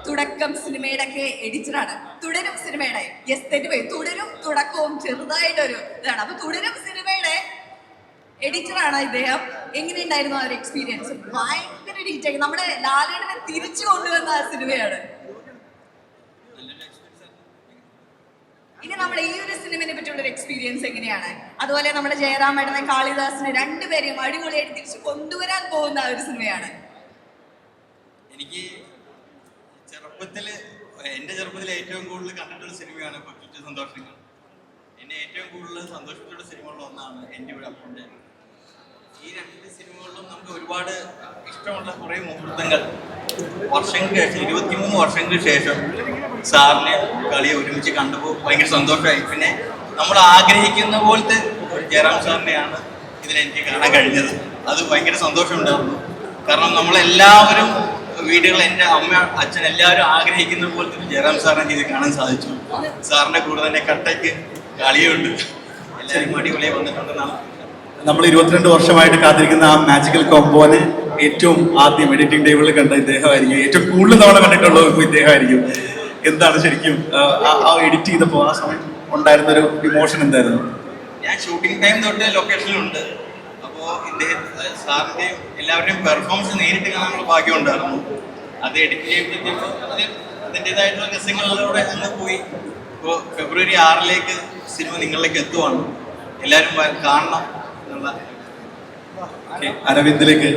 തുടക്കം സിനിമയുടെ ഒക്കെ എഡിറ്ററാണ്. തുടരും സിനിമയുടെ തെറ്റുപോയി, തുടരും തുടക്കവും ചെറുതായിട്ടൊരു ഇതാണ്. അപ്പൊ തുടരും സിനിമയുടെ എഡിറ്ററാണ് ഇദ്ദേഹം. എങ്ങനെയുണ്ടായിരുന്നു ആ ഒരു എക്സ്പീരിയൻസ്? ഭയങ്കര ഡീറ്റെയിൽ, നമ്മുടെ ലാലേട്ടനെ തിരിച്ചു കൊണ്ടുവന്ന ആ സിനിമയാണ്. ഇനി നമ്മുടെ ഈ ഒരു സിനിമയെ പറ്റിയുള്ള ഒരു എക്സ്പീരിയൻസ് എങ്ങനെയാണ്? അതുപോലെ നമ്മുടെ ജയറാമേട്ടനെ കാളിദാസിനെ രണ്ടുപേരെയും അടിപൊളിയായിട്ട് തിരിച്ചു കൊണ്ടുവരാൻ പോകുന്ന ഒരു സിനിമയാണ്. എനിക്ക് എൻ്റെ ചെറുപ്പത്തിൽ ഏറ്റവും കൂടുതൽ കണ്ടിട്ടുള്ള സിനിമയാണ് കൊച്ചു സന്തോഷങ്ങൾ. എന്നെ ഏറ്റവും കൂടുതൽ സന്തോഷിച്ചിട്ടുള്ള സിനിമകളിൽ ഒന്നാണ് എൻ്റെ ഇവിടെ അപ്പുണ്ട്. ഈ രണ്ട് സിനിമകളിലും നമുക്ക് ഒരുപാട് ഇഷ്ടമുള്ള കുറേ മുഹൂർത്തങ്ങൾ വർഷങ്ങൾക്ക് ശേഷം 23 വർഷങ്ങൾക്ക് ശേഷം സാറിനെ കളിയെ ഒരുമിച്ച് കണ്ടപ്പോൾ ഭയങ്കര സന്തോഷമായി. പിന്നെ നമ്മൾ ആഗ്രഹിക്കുന്ന പോലത്തെ ജയറാം സാറിനെയാണ് ഇതിലെനിക്ക് കാണാൻ കഴിഞ്ഞത്. അത് ഭയങ്കര സന്തോഷമുണ്ടായിരുന്നു. കാരണം നമ്മളെല്ലാവരും വീടുകൾ, എൻ്റെ അമ്മ അച്ഛൻ എല്ലാവരും ആഗ്രഹിക്കുന്ന പോലത്തെ ജയറാം സാറിനെ ഇത് കാണാൻ സാധിച്ചു. സാറിൻ്റെ കൂടെ തന്നെ കട്ടയ്ക്ക് കളിയുണ്ട്, എല്ലാവരും അടിപൊളിയായി വന്നിട്ടുണ്ടെന്നാണ്. നമ്മൾ 22 വർഷമായിട്ട് കാത്തിരിക്കുന്ന ആ മാജിക്കൽ കോംബോനെ ഏറ്റവും ആദ്യം എഡിറ്റിംഗ് ടേബിളിൽ കണ്ട ഇദ്ദേഹമായിരിക്കും. ഏറ്റവും കൂടുതൽ തവണ കണ്ടിട്ടുള്ളത് ഇപ്പോൾ ഇദ്ദേഹമായിരിക്കും. എന്താണ് ശരിക്കും ആ എഡിറ്റ് ചെയ്തപ്പോൾ ആ സമയം ഉണ്ടായിരുന്ന ഒരു ഇമോഷൻ എന്തായിരുന്നു? ഞാൻ ഷൂട്ടിംഗ് ടൈം തൊട്ട് ലൊക്കേഷനിലുണ്ട്. അപ്പോൾ സാറിൻ്റെയും എല്ലാവരുടെയും പെർഫോമൻസ് നേരിട്ട് കാണാനുള്ള ഭാഗ്യം ഉണ്ടായിരുന്നു. അത് എഡിറ്റ് ചെയ്യുമ്പോഴത്തേക്കും അതിൻ്റെതായിട്ടുള്ള രസങ്ങളിലൂടെ അങ്ങ് പോയി. ഇപ്പോൾ ഫെബ്രുവരി 6 സിനിമ നിങ്ങളിലേക്ക് എത്തുവാണ്. എല്ലാവരും കാണണം എന്നുള്ള. അരവിന്ദിലേക്ക്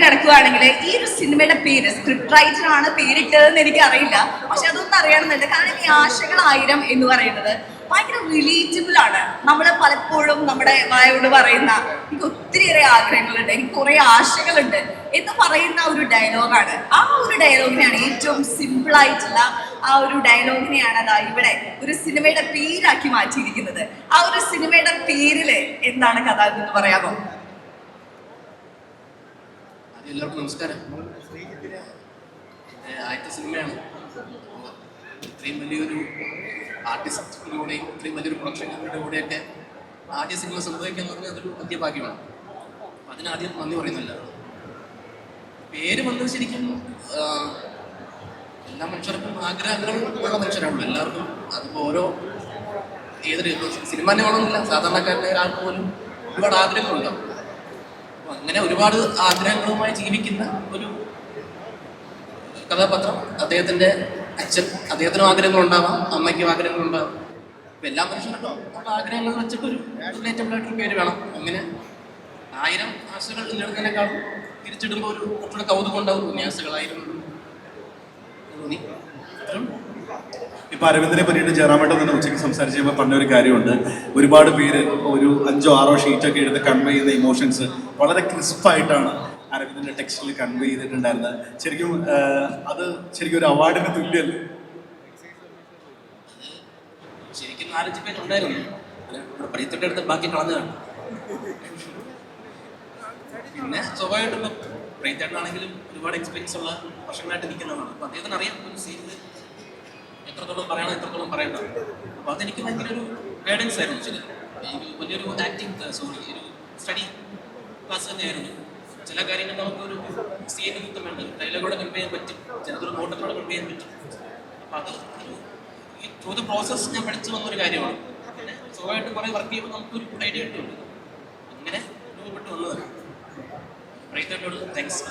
കടക്കുകയാണെങ്കിൽ ഈ ഒരു സിനിമയുടെ പേര് സ്ക്രിപ്റ്റ് റൈറ്റർ ആണ് പേരിട്ടതെന്ന് എനിക്ക് അറിയില്ല. പക്ഷെ അതൊന്നും അറിയണമെന്നുണ്ട്. കാരണം ഈ ആശകൾ 1000 എന്ന് പറയുന്നത് ഭയങ്കര റിലേറ്റബിൾ ആണ്. നമ്മൾ പലപ്പോഴും നമ്മുടെ വായോട് പറയുന്ന എനിക്ക് ഒത്തിരിയേറെ ആഗ്രഹങ്ങളുണ്ട്, എനിക്ക് കുറെ ആശകളുണ്ട് എന്ന് പറയുന്ന ഒരു ഡയലോഗാണ്. ആ ഒരു ഡയലോഗിനെയാണ്, ഏറ്റവും സിമ്പിൾ ആയിട്ടുള്ള ആ ഒരു ഡയലോഗിനെയാണ് അതാ ഇവിടെ ഒരു സിനിമയുടെ പേരാക്കി മാറ്റിയിരിക്കുന്നത്. ആ ഒരു സിനിമയുടെ പേരില് എന്താണ് കഥ എന്ന് പറയാമോ? എല്ലാവർക്കും നമസ്കാരം. ആദ്യത്തെ സിനിമയാണ്. ഇത്രയും വലിയൊരു ആർട്ടിസ്റ്റിലൂടെയും ഇത്രയും വലിയൊരു പ്രൊഡക്ഷൻ കമ്പനിയുടെ കൂടെയൊക്കെ ആദ്യ സിനിമ സംഭവിക്കുക എന്ന് പറഞ്ഞാൽ അതൊരു അത്യഭാഗ്യമാണ്. അപ്പം അതിനാദ്യം നന്ദി പറയുന്നില്ല. പേര് വന്നത് ശരിക്കും എല്ലാ മനുഷ്യർക്കും ആഗ്രഹങ്ങളുള്ള മനുഷ്യരാണല്ലോ എല്ലാവർക്കും. അതിപ്പോൾ ഓരോ ഏതൊരു സിനിമാനെ വേണമെന്നില്ല, സാധാരണക്കാരൻ്റെ ഒരാൾക്ക് പോലും ഒരുപാട് ആഗ്രഹങ്ങളുണ്ടാവും. അപ്പോൾ അങ്ങനെ ഒരുപാട് ആഗ്രഹങ്ങളുമായി ജീവിക്കുന്ന ഒരു കഥാപാത്രം. അദ്ദേഹത്തിൻ്റെ അച്ഛൻ, അദ്ദേഹത്തിനും ആഗ്രഹങ്ങളുണ്ടാവാം, അമ്മയ്ക്കും ആഗ്രഹങ്ങളുണ്ടാവാം. അപ്പം എല്ലാ മനുഷ്യരുണ്ടോ നമ്മുടെ ആഗ്രഹങ്ങൾ വെച്ചിട്ടൊരു റിലേറ്റബിൾ ആയിട്ടൊരു പേര് വേണം. അങ്ങനെ 1000 ആശകൾ ഇല്ലെടുക്കുന്നതിനേക്കാളും തിരിച്ചിടുമ്പോൾ ഒരു കുറച്ചുകൂടെ കൗതുകം ഉണ്ടാവും. ആശകളായിരുന്നു തോന്നി. ഇപ്പൊ അരവിന്ദനെ പറ്റിയിട്ട് ജയറാമേട്ടൻ തന്നെ ഉച്ചയ്ക്ക് സംസാരിച്ചപ്പോൾ പറഞ്ഞ ഒരു കാര്യമുണ്ട്. ഒരുപാട് പേര് ഒരു 5 6 ഷീറ്റൊക്കെ എടുത്ത് കൺവേ ചെയ്യുന്ന ഇമോഷൻസ് വളരെ ക്രിസ്പായിട്ടാണ് അരവിന്ദന്റെ ടെക്സ്റ്റിൽ കൺവേ ചെയ്തിട്ടുണ്ടായിരുന്നത്. ശരിക്കും അത് ശരിക്കും ഒരു അവാർഡിന് തുല്യമല്ലേ? ശരിക്കും 4-5 പേരുണ്ടായിരുന്നു. പഠിത്തത്തെ അടുത്ത് ബാക്കി കളഞ്ഞതാണ്. പിന്നെ സ്വാഭാവികമായിട്ടും പ്രീതേട്ടനാണെങ്കിലും ഒരുപാട് എക്സ്പീരിയൻസ് ഉള്ള വർഷങ്ങളായിട്ട് നിൽക്കുന്നതാണ്. അപ്പോൾ അദ്ദേഹത്തിന് അറിയാം ഒരു സീനിൽ എത്രത്തോളം പറയണം, എത്രത്തോളം പറയണ്ട. അപ്പോൾ അതെനിക്ക് ഭയങ്കര ഒരു ഗൈഡൻസ് ആയിരുന്നു. ചില വലിയൊരു ഒരു സ്റ്റഡി ക്ലാസ് തന്നെയായിരുന്നു. ചില കാര്യങ്ങൾ നമുക്കൊരു സീൻ യുക്തം വേണ്ട, ഡയലോഗോടെ കൺവേ ചെയ്യാൻ പറ്റും, ചിലതൊരു നോട്ടത്തോടെ കൺവേ ചെയ്യാൻ പറ്റും. അപ്പം അത് ഈ ത്രൂ ദ പ്രോസസ് ഞാൻ പഠിച്ചു വന്നൊരു കാര്യമാണ്. പിന്നെ സ്വാഭാവികമായിട്ട് കുറേ വർക്ക് ചെയ്യുമ്പോൾ നമുക്കൊരു ഐഡിയ കിട്ടുന്നുണ്ട്. അങ്ങനെ രൂപപ്പെട്ട് വന്നതാണ്. പ്രൈതേട്ടനോട് thanks.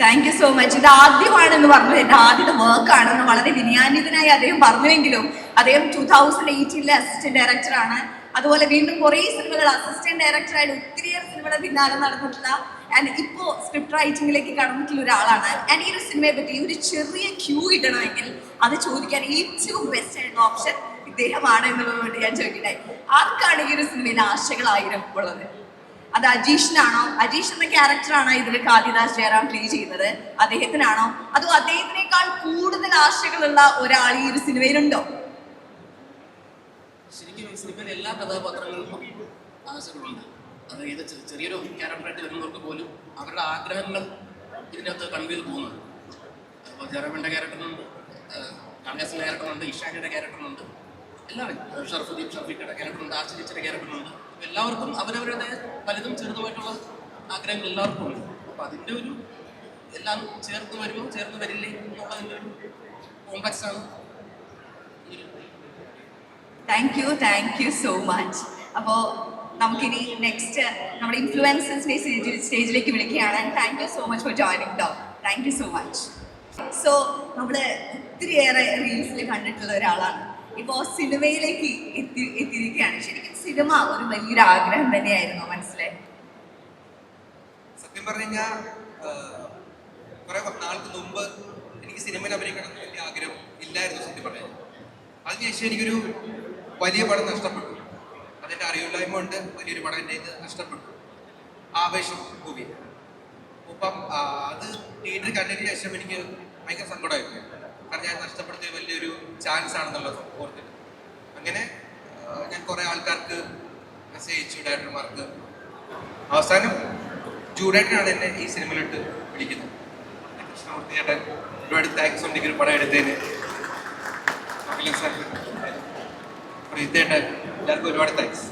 Thank you so much. ഇത് ആദ്യമാണെന്ന് പറഞ്ഞു, എൻ്റെ ആദ്യത്തെ വർക്കാണെന്ന് വളരെ വിനയാന്വിതനായി അദ്ദേഹം പറഞ്ഞുവെങ്കിലും അദ്ദേഹം 2018 അസിസ്റ്റന്റ് ഡയറക്ടറാണ്. അതുപോലെ വീണ്ടും കുറേ സിനിമകൾ അസിസ്റ്റന്റ് ഡയറക്ടറായിട്ട് ഒത്തിരിയേറെ സിനിമകളുടെ പിന്നാലെ നടന്നിട്ടുള്ള ആൻഡ് ഇപ്പോൾ സ്ക്രിപ്റ്റ് റൈറ്റിംഗിലേക്ക് കടന്നിട്ടുള്ള ഒരാളാണ്. ആൻഡ് ഈ ഒരു സിനിമയെ പറ്റി ഒരു ചെറിയ ക്യൂ കിട്ടണമെങ്കിൽ അത് ചോദിക്കാൻ ഏറ്റവും ബെസ്റ്റ് ആയിട്ടുള്ള ഓപ്ഷൻ ഇദ്ദേഹമാണ് എന്നുള്ളത് കൊണ്ട് ഞാൻ ചോദിക്കട്ടെ, ആർക്കാണ് ഈ ഒരു സിനിമയിൽ ആശകൾ 1000 ഉള്ളത്? അത് അജീഷിനാണോ? അജീഷ് എന്ന ക്യാരക്ടറാണോ ഇതിൽ കാളിദാസ് ജയറാം പ്ലേ ചെയ്യുന്നത്? അദ്ദേഹത്തിനാണോ? അതോ അദ്ദേഹത്തിനേക്കാൾ കൂടുതൽ ആശകളുള്ള ഒരാൾ ഈ ഒരു സിനിമയിലുണ്ടോ? ശരിക്കും ഈ സിനിമയിലെ എല്ലാ കഥാപാത്രങ്ങൾക്കും ആശകളുണ്ട്. അത് ഇത് ചെറിയൊരു ക്യാരക്ടറായിട്ട് വരുന്നവർക്ക് പോലും അവരുടെ ആഗ്രഹങ്ങൾ ഇതിനകത്ത് കൺവേ ചെയ്ത് പോകുന്നുണ്ട്. അപ്പോൾ ജയറാമിൻ്റെ ക്യാരക്ടറുണ്ട്, കാളിദാസിൻ്റെ ക്യാരക്ടറുണ്ട്, ഇഷാനിയുടെ ക്യാരക്ടറുണ്ട്, എല്ലാവരും ഷർഫിക്കയുടെ ക്യാരക്ടറുണ്ട്, ആശിച്ചിയുടെ ക്യാരക്ടറുണ്ട്. എല്ലാവർക്കും അവരവരുടെ പലതും ചെറുതുമായിട്ടുള്ള ആഗ്രഹങ്ങൾ എല്ലാവർക്കും ഉണ്ട്. അപ്പോൾ അതിൻ്റെ ഒരു എല്ലാം ചേർന്ന് വരുമോ ചേർന്ന് വരില്ലേ എന്നുള്ളതിൻ്റെ ഒരു കോംപ്ലക്സ് ആണ്. Thank you so much. അപ്പോൾ നമുക്കിനി നെക്സ്റ്റ് നമ്മുടെ ഇൻഫ്ലുവൻസേഴ്സിനെ സ്റ്റേജിലേക്ക് വിളിക്കുകയാണ്. Thank you so much for joining to. Thank you so much. So നമ്മൾ ഒത്തിരിയേറെ റീൽസിൽ കണ്ടിട്ടുള്ള ഒരാളാണ്. ഇപ്പോൾ സിനിമയിലേക്ക് എത്തിയിരിക്കുകയാണ്. ശരിക്കും സിനിമ ഒരു വലിയൊരു ആഗ്രഹം തന്നെയായിരുന്നു മനസ്സിലായി? സത്യം പറഞ്ഞു കഴിഞ്ഞാൽ കുറെ നാൾക്ക് മുമ്പ് എനിക്ക് സിനിമയിൽ അഭിനയിക്കണം എന്ന് വലിയ ആഗ്രഹം ഇല്ലായിരുന്നു സത്യം പറഞ്ഞാൽ. അതിനുശേഷം എനിക്കൊരു വലിയ പടം നഷ്ടപ്പെട്ടു. അതെൻ്റെ അറിവില്ലായ്മ കൊണ്ട് വലിയൊരു പടം എൻ്റെ ഇത് നഷ്ടപ്പെട്ടു. ആവേശം മൂവി. അപ്പം അത് തിയേറ്ററിൽ കണ്ടതിന് ശേഷം എനിക്ക് ഭയങ്കര സങ്കടമായിരുന്നു. കാരണം ഞാൻ നഷ്ടപ്പെടുത്തിയ വലിയൊരു ചാൻസ് ആണെന്നുള്ളത് ഓർത്തിട്ട്. അങ്ങനെ ഞാൻ കുറേ ആൾക്കാർക്ക് മെസ്സേജ് അയച്ചു, ഡയറക്ടർമാർക്ക്. അവസാനം ജൂഡേട്ടനാണ് എന്നെ ഈ സിനിമയിലോട്ട് വിളിക്കുന്നത്. കൃഷ്ണമൂർത്തി ചേട്ടൻ ഒരുപാട് താങ്ക്സ് ഉണ്ട് ഒരു പടം എടുത്തതിന്. സാർ, പ്രീതേട്ടൻ, എല്ലാവർക്കും ഒരുപാട് താങ്ക്സ്.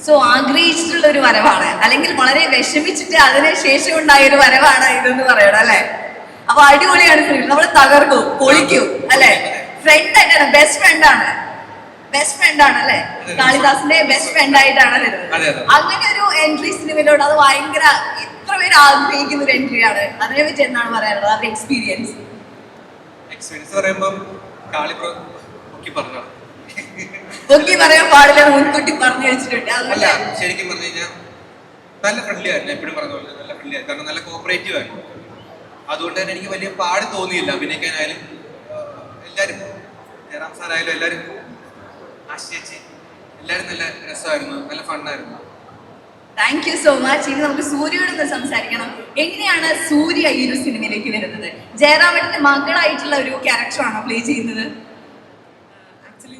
സോ ആഗ്രഹിച്ചിട്ടുള്ള ഒരു വരവാണ്, അല്ലെങ്കിൽ വളരെ വിഷമിച്ചിട്ട് അതിനുശേഷം ഉണ്ടായ ഒരു വരവാണ് ഇതെന്ന് പറയണം അല്ലെ? അപ്പൊ അടിപൊളിയാണ് സിനിമ. നമ്മൾ തകർക്കും, പൊളിക്കും അല്ലെ? ഫ്രണ്ട് ആയിട്ടാണ്, ബെസ്റ്റ് ഫ്രണ്ട് ആണ് അല്ലെ? കാളിദാസിന്റെ ബെസ്റ്റ് ഫ്രണ്ട് ആയിട്ടാണ് വരുന്നത്. അങ്ങനെ ഒരു എൻട്രി സിനിമയിലോട്ട് അത് ഭയങ്കര എത്ര പേര് ആഗ്രഹിക്കുന്ന ഒരു എൻട്രി ആണ്. അതിനെ പറ്റി എന്താണ് പറയാനുള്ളത്, അവരുടെ എക്സ്പീരിയൻസ് പറയുമ്പോൾ കാളി പൊക്കി പറഞ്ഞു പൊക്കി പറയാൻ പാടില്ല, മുൻകൂട്ടി പറഞ്ഞു വെച്ചിട്ടുണ്ട്. അല്ല, ശരിക്കും പറഞ്ഞു കഴിഞ്ഞാൽ നല്ല ഫ്രണ്ട്ലി ആയിരുന്നു. എപ്പോഴും പറഞ്ഞ പോലെ നല്ല ഫ്രണ്ട്ലി ആയിരുന്നു. കാരണം നല്ല കോപ്പറേറ്റീവ് ആയിരുന്നു. അതുകൊണ്ട് തന്നെ എനിക്ക് വലിയ പാട് തോന്നിയില്ല അഭിനയിക്കാനായാലും. എല്ലാവരും, ജയറാം സാറായാലും എല്ലാവരും, ആശിച്ചേച്ചി, എല്ലാവരും നല്ല രസമായിരുന്നു, നല്ല ഫണ്ണായിരുന്നു. Thank you so much. ഇനി നമുക്ക് സൂര്യയോടൊന്ന് സംസാരിക്കണം. എങ്ങനെയാണ് സൂര്യ ഈ ഒരു സിനിമയിലേക്ക് വരുന്നത്? ജയറാമേട്ടന്റെ മകളായിട്ടുള്ള ഒരു ക്യാരക്ടറാണോ പ്ലേ ചെയ്യുന്നത്? ആക്ച്വലി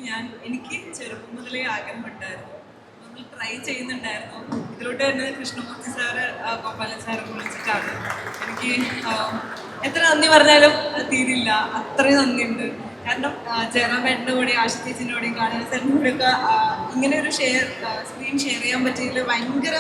എനിക്ക് ചെറുപ്പം മുതലേ ആഗ്രഹമുണ്ടായിരുന്നു, നമ്മൾ ട്രൈ ചെയ്യുന്നുണ്ടായിരുന്നു. ഇതിലോട്ട് തന്നെ കൃഷ്ണമൂർത്തി സാറ്, ഗോപാലൻ സാറ് വിളിച്ചിട്ടാണ്. എനിക്ക് എത്ര നന്ദി പറഞ്ഞാലും തീരില്ല, അത്രയും നന്ദിയുണ്ട്. കാരണം ജയറാമേട്ടൻ്റെ കൂടെ, ആശി ചേച്ചിൻ്റെ കൂടെയും, കാളിദാസന്റെ സാറിൻ്റെ കൂടെയൊക്കെ ഇങ്ങനെ ഒരു സ്ക്രീൻ ഷെയർ ചെയ്യാൻ പറ്റിയതിൽ ഭയങ്കര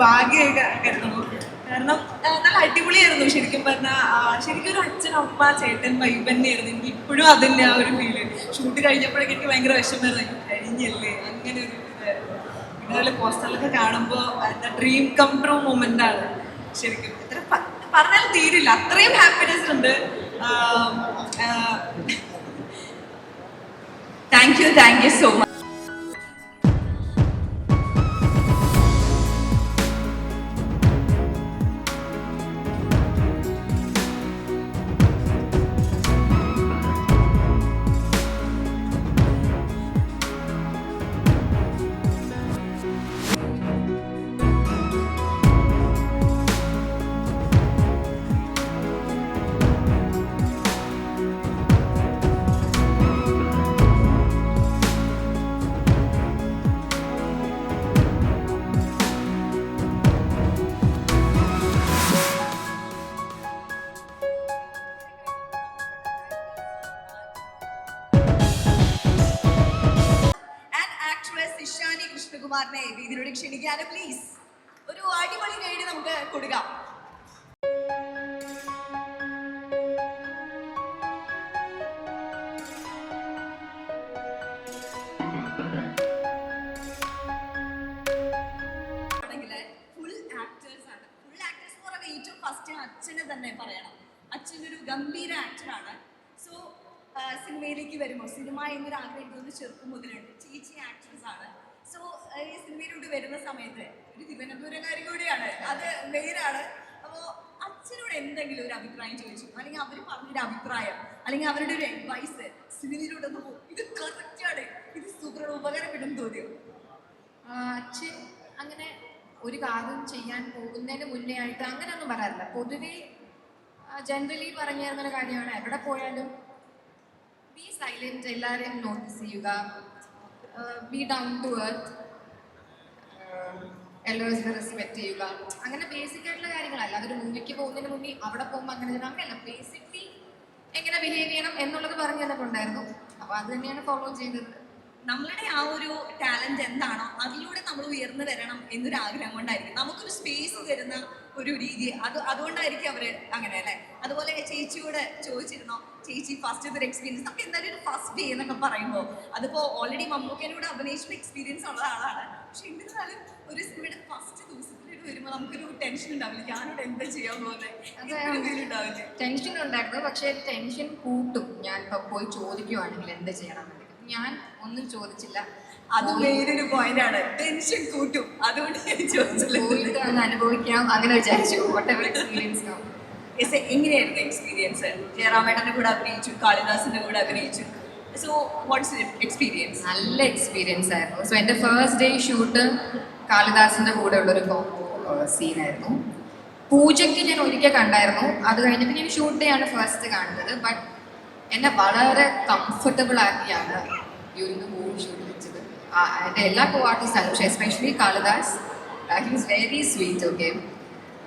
ഭാഗ്യമൊക്കെ കരുതുന്നു. കാരണം നല്ല അടിപൊളിയായിരുന്നു ശരിക്കും പറഞ്ഞാൽ. ശരിക്കും ഒരു അച്ഛൻ, അമ്മ, ചേട്ടൻ വൈബ് തന്നെയായിരുന്നു. എനിക്ക് ഇപ്പോഴും അതിൻ്റെ ആ ഒരു ഫീല്. ഷൂട്ട് കഴിഞ്ഞപ്പോഴൊക്കെ എനിക്ക് ഭയങ്കര വിഷമമായിരുന്നു, കഴിഞ്ഞല്ലേ അങ്ങനെ ഒരു ഇതായിരുന്നു. പിന്നെ അതുപോലെ പോസ്റ്ററിലൊക്കെ കാണുമ്പോൾ എന്താ ഡ്രീം കം ട്രൂ മൊമെൻ്റ് ആണ് ശരിക്കും. എത്ര പറഞ്ഞാലും തീരില്ല, അത്രയും ഹാപ്പിനെസ് ഉണ്ട്. Thank you so much. കൃഷ്ണകുമാറിനെ വേദിയിലൂടെ ക്ഷണിക്കാണ് പ്ലീസ്. ഒരു അടിപൊളി ഗൈഡ് നമുക്ക് കൊടുക്കാം. ഫുൾ ആക്ടേഴ്സ് ആണ്. ഫുൾ ആക്ടേഴ്സ് എന്ന് പറയുമ്പോൾ ഏറ്റവും ഫസ്റ്റ് അച്ഛനെ തന്നെ പറയണം. അച്ഛനൊരു ഗംഭീര ആക്ടറാണ്. സോ സിനിമയിലേക്ക് വരുമ്പോൾ, സിനിമ എന്നൊരു ആഗ്രഹിക്കുന്നത് ചെറുപ്പം മുതലുണ്ട്. ചേച്ചി ആക്ട്രസ് ആണ്. സോ ഈ സിനിമയിലൂടെ വരുന്ന സമയത്ത് ഒരു തിരുവനന്തപുരക്കാരി കൂടിയാണ്, അത് മെയിനാണ്. അപ്പോൾ അച്ഛനോട് എന്തെങ്കിലും ഒരു അഭിപ്രായം ചോദിച്ചു, അല്ലെങ്കിൽ അവർ പറഞ്ഞൊരു അഭിപ്രായം, അല്ലെങ്കിൽ അവരുടെ ഒരു അഡ്വൈസ് സിനിമയിലൂടെ ഒന്ന് പോകും, ഇത് കറക്റ്റാണ്, ഇത് സൂപ്പർ ഉപകാരപ്പെടും തോന്നിയോ? അച്ഛൻ അങ്ങനെ ഒരു കാര്യം ചെയ്യാൻ പോകുന്നതിന് മുന്നേ ആയിട്ട് അങ്ങനെയൊന്നും പറയാറില്ല. പൊതുവേ ജനറലി പറഞ്ഞു തരുന്നൊരു കാര്യമാണ്, എവിടെ പോയാലും ബി സൈലൻറ്റ്, എല്ലാവരെയും നോട്ടീസ് ചെയ്യുക, ബി ഡൗൺ ടു എർത്ത്, എൽഡേഴ്സിനെ റെസ്പെക്ട് ചെയ്യുക, അങ്ങനെ ബേസിക് ആയിട്ടുള്ള കാര്യങ്ങളല്ല. അതൊരു മുന്നിലേക്ക് പോകുന്നതിന് മുന്നേ അവിടെ പോകുമ്പോൾ അങ്ങനെ ചെയ്യണം, അങ്ങനെയല്ല. ബേസിക്കലി എങ്ങനെ ബിഹേവ് ചെയ്യണം എന്നുള്ളത് പറഞ്ഞു തന്നിട്ടുണ്ടായിരുന്നു. അപ്പോൾ അത് തന്നെയാണ് ഫോളോ ചെയ്തത്. നമ്മളുടെ ആ ഒരു ടാലന്റ് എന്താണോ അതിലൂടെ നമ്മൾ ഉയർന്നു വരണം എന്നൊരു ആഗ്രഹം കൊണ്ടായിരിക്കും നമുക്കൊരു സ്പേസ് തരുന്ന ഒരു രീതി. അതുകൊണ്ടായിരിക്കും അവര് അങ്ങനെ അല്ലെ. അതുപോലെ ചേച്ചിയോട് ചോദിച്ചിരുന്നോ, ചേച്ചി ഫസ്റ്റ് ഒരു എക്സ്പീരിയൻസ്, നമുക്ക് എന്തായാലും ഒരു ഫസ്റ്റ് ഡേ എന്നൊക്കെ പറയുമ്പോൾ അതിപ്പോ ഓൾറെഡി മമ്മൂക്കനോട് അഭിനയിച്ച എക്സ്പീരിയൻസ് ഉള്ള ആളാണ്. പക്ഷെ എന്നിരുന്നാലും ഒരു സിനിമയുടെ ഫസ്റ്റ് ദിവസത്തിലേക്ക് വരുമ്പോൾ നമുക്കൊരു ടെൻഷൻ ഉണ്ടാവില്ല, ഞാനോട് എന്താ ചെയ്യാൻ പോകുന്നത് ഉണ്ടാവില്ല. ടെൻഷൻ ഉണ്ടായിരുന്നു, പക്ഷേ ടെൻഷൻ കൂട്ടും. ഞാൻ ഇപ്പൊ പോയി ചോദിക്കുവാണെങ്കിൽ എന്ത് ചെയ്യണം, ഞാൻ ഒന്നും ചോദിച്ചില്ല. അത് വേറൊരു പോയിന്റ് ആണ്, ടെൻഷൻ കൂട്ടും. അതുകൊണ്ട് ഞാൻ ചോദിച്ചില്ല, പോയിട്ട് ഒന്ന് അനുഭവിക്കാം അങ്ങനെ വിചാരിച്ചു. whatever experience now. എങ്ങനെയായിരുന്നു എക്സ്പീരിയൻസ്? ജയറാമേട്ടന്റെ കൂടെ അഭിനയിച്ചു, കാളിദാസിന്റെ കൂടെ അഭിനയിച്ചു. So what's experience? നല്ല എക്സ്പീരിയൻസ് ആയിരുന്നു. സോ എൻ്റെ ഫസ്റ്റ് ഡേ ഷൂട്ട് കാളിദാസിന്റെ കൂടെ ഉള്ളൊരു സീനായിരുന്നു. പൂജയ്ക്ക് ഞാൻ ഒരിക്കൽ കണ്ടായിരുന്നു, അത് കഴിഞ്ഞിട്ട് ഞാൻ ഷൂട്ട് ചെയ്യാണ് ഫസ്റ്റ് കാണുന്നത്. ബട്ട് എന്നെ വളരെ കംഫർട്ടബിൾ ആക്കിയാണ് ഡ്യൂറിങ് ദ ഹോൾ ഷൂട്ട് വെച്ചത്. എൻ്റെ എല്ലാ കോ ആർട്ടിസ്റ്റും, പക്ഷേ especially Kalidas, he was very sweet. Okay,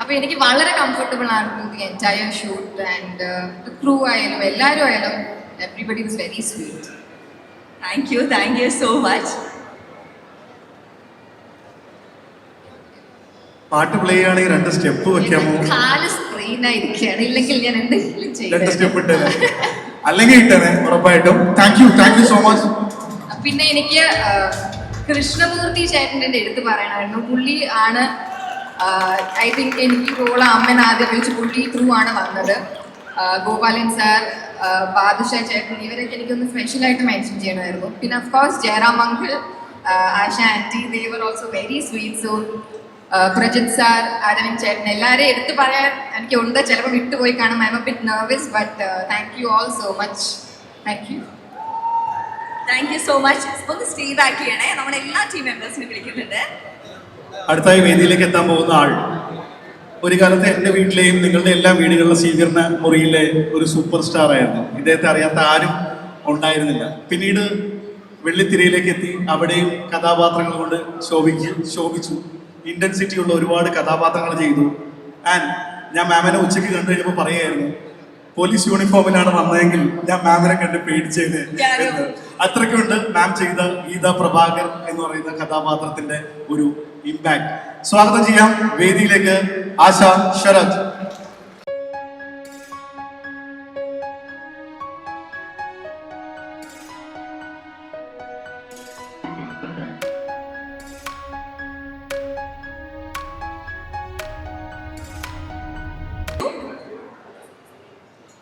അപ്പോൾ എനിക്ക് വളരെ കംഫർട്ടബിൾ ആയിരുന്നു the entire shoot. And crew ആയാലും എല്ലാവരും ആയാലും everybody was very sweet. Thank you so much. പാട്ട് പ്ലേ ആണെങ്കിൽ 2 സ്റ്റെപ്പ് വെക്കാമോ? കാല് സ്ക്രീനായിരിക്കുകയാണ്, ഇല്ലെങ്കിൽ ഞാൻ എന്തെങ്കിലും 2 സ്റ്റെപ്പ് ചെയ്യും. ഇട്ടേ, അല്ലെങ്കിൽ ഇട്ടേ ഉറപ്പായിട്ടും. Thank you so much. പിന്നെ എനിക്ക് കൃഷ്ണമൂർത്തി ചേട്ടൻ്റെ എടുത്ത് പറയണമായിരുന്നു. പുള്ളി ആണ് ഐ തിങ്ക് എനിക്ക് റോള അമ്മൻ ആദ്യം വിളിച്ച് പുള്ളി ത്രൂ ആണ് വന്നത്. ഗോപാലൻ സാർ, ബാദുഷാ ചേട്ടൻ, ഇവരൊക്കെ എനിക്കൊന്ന് സ്പെഷ്യലായിട്ട് മെൻഷൻ ചെയ്യണമായിരുന്നു. പിന്നെ of course Jayaram uncle, Asha aunty, they were also very sweet. So Prajith sir, Aravind ചേട്ടൻ, എല്ലാവരെയും എടുത്ത് പറയാൻ എനിക്കുണ്ട്. ചിലപ്പോൾ വിട്ടുപോയി കാണും, I'm a bit nervous. But thank you all so much. Thank you so much. ഒന്ന് സ്റ്റേ ബാക്ക് ചെയ്യണേ, നമ്മുടെ എല്ലാ ടീം മെമ്പേഴ്സിനെ വിളിക്കുന്നുണ്ട്. അടുത്തായി വേദിയിലേക്ക് എത്താൻ പോകുന്ന ആൾ ഒരു കാലത്ത് എൻ്റെ വീട്ടിലെയും നിങ്ങളുടെ എല്ലാ വീടുകളിലെ സ്വീകരണ മുറിയിലെ ഒരു സൂപ്പർ സ്റ്റാർ ആയിരുന്നു. ഇദ്ദേഹത്തെ അറിയാത്ത ആരും ഉണ്ടായിരുന്നില്ല. പിന്നീട് വെള്ളിത്തിരയിലേക്ക് എത്തി, അവിടെയും കഥാപാത്രങ്ങൾ കൊണ്ട് ശോഭിച്ചു. ഇന്റൻസിറ്റി ഉള്ള ഒരുപാട് കഥാപാത്രങ്ങൾ ചെയ്തു. ആൻഡ് ഞാൻ മാമിനെ ഉച്ചയ്ക്ക് കണ്ടു കഴിഞ്ഞപ്പോൾ പറയായിരുന്നു, പോലീസ് യൂണിഫോമിലാണ് വന്നതെങ്കിൽ ഞാൻ മാമിനെ കണ്ട് പേടിച്ചത്. അത്രയ്ക്കുണ്ട് മാം ചെയ്ത ഗീത പ്രഭാകർ എന്ന് പറയുന്ന കഥാപാത്രത്തിന്റെ ഒരു ഇമ്പാക്ട്. സ്വാഗതം ചെയ്യാം വേദിയിലേക്ക് ആശ ശരത്.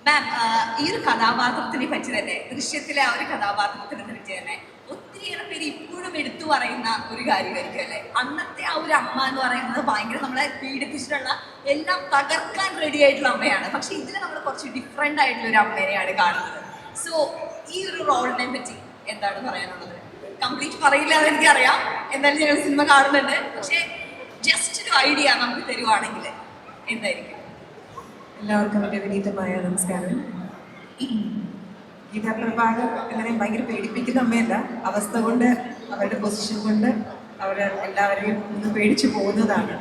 മാം, ഈ ഒരു കഥാപാത്രത്തിനെ പറ്റി തന്നെ, ദൃശ്യത്തിലെ ആ ഒരു കഥാപാത്രത്തിനെ പറ്റി തന്നെ ഒത്തിരിയേറെ പേര് ഇപ്പോഴും എടുത്തു പറയുന്ന ഒരു കാര്യമായിരിക്കും അല്ലെ. അന്നത്തെ ആ ഒരു അമ്മ എന്ന് പറയുന്നത് ഭയങ്കര നമ്മളെ പീഡിപ്പിച്ചിട്ടുള്ള, എല്ലാം തകർക്കാൻ റെഡി ആയിട്ടുള്ള അമ്മയാണ്. പക്ഷെ ഇതിൽ നമ്മൾ കുറച്ച് ഡിഫറെന്റ് ആയിട്ടുള്ള ഒരു അമ്മേനെയാണ് കാണുന്നത്. സോ ഈ ഒരു റോളിനെ പറ്റി എന്താണ് പറയാനുള്ളത്? കംപ്ലീറ്റ് പറയില്ല എന്ന് എനിക്കറിയാം, എന്തായാലും ഞങ്ങൾ സിനിമ കാണുന്നുണ്ട്. പക്ഷെ ജസ്റ്റ് ഒരു ഐഡിയ നമുക്ക് തരുവാണെങ്കിൽ എന്തായിരിക്കും? എല്ലാവർക്കും എൻ്റെ വിനീതമായ നമസ്കാരം. ഗീതാ പ്രഭാകർ അങ്ങനെ ഭയങ്കര പേടിപ്പിക്കുന്ന അമ്മയല്ല, അവസ്ഥ കൊണ്ട്, അവരുടെ പൊസിഷൻ കൊണ്ട് അവർ എല്ലാവരെയും ഒന്ന് പേടിച്ചു പോകുന്നതാണ്.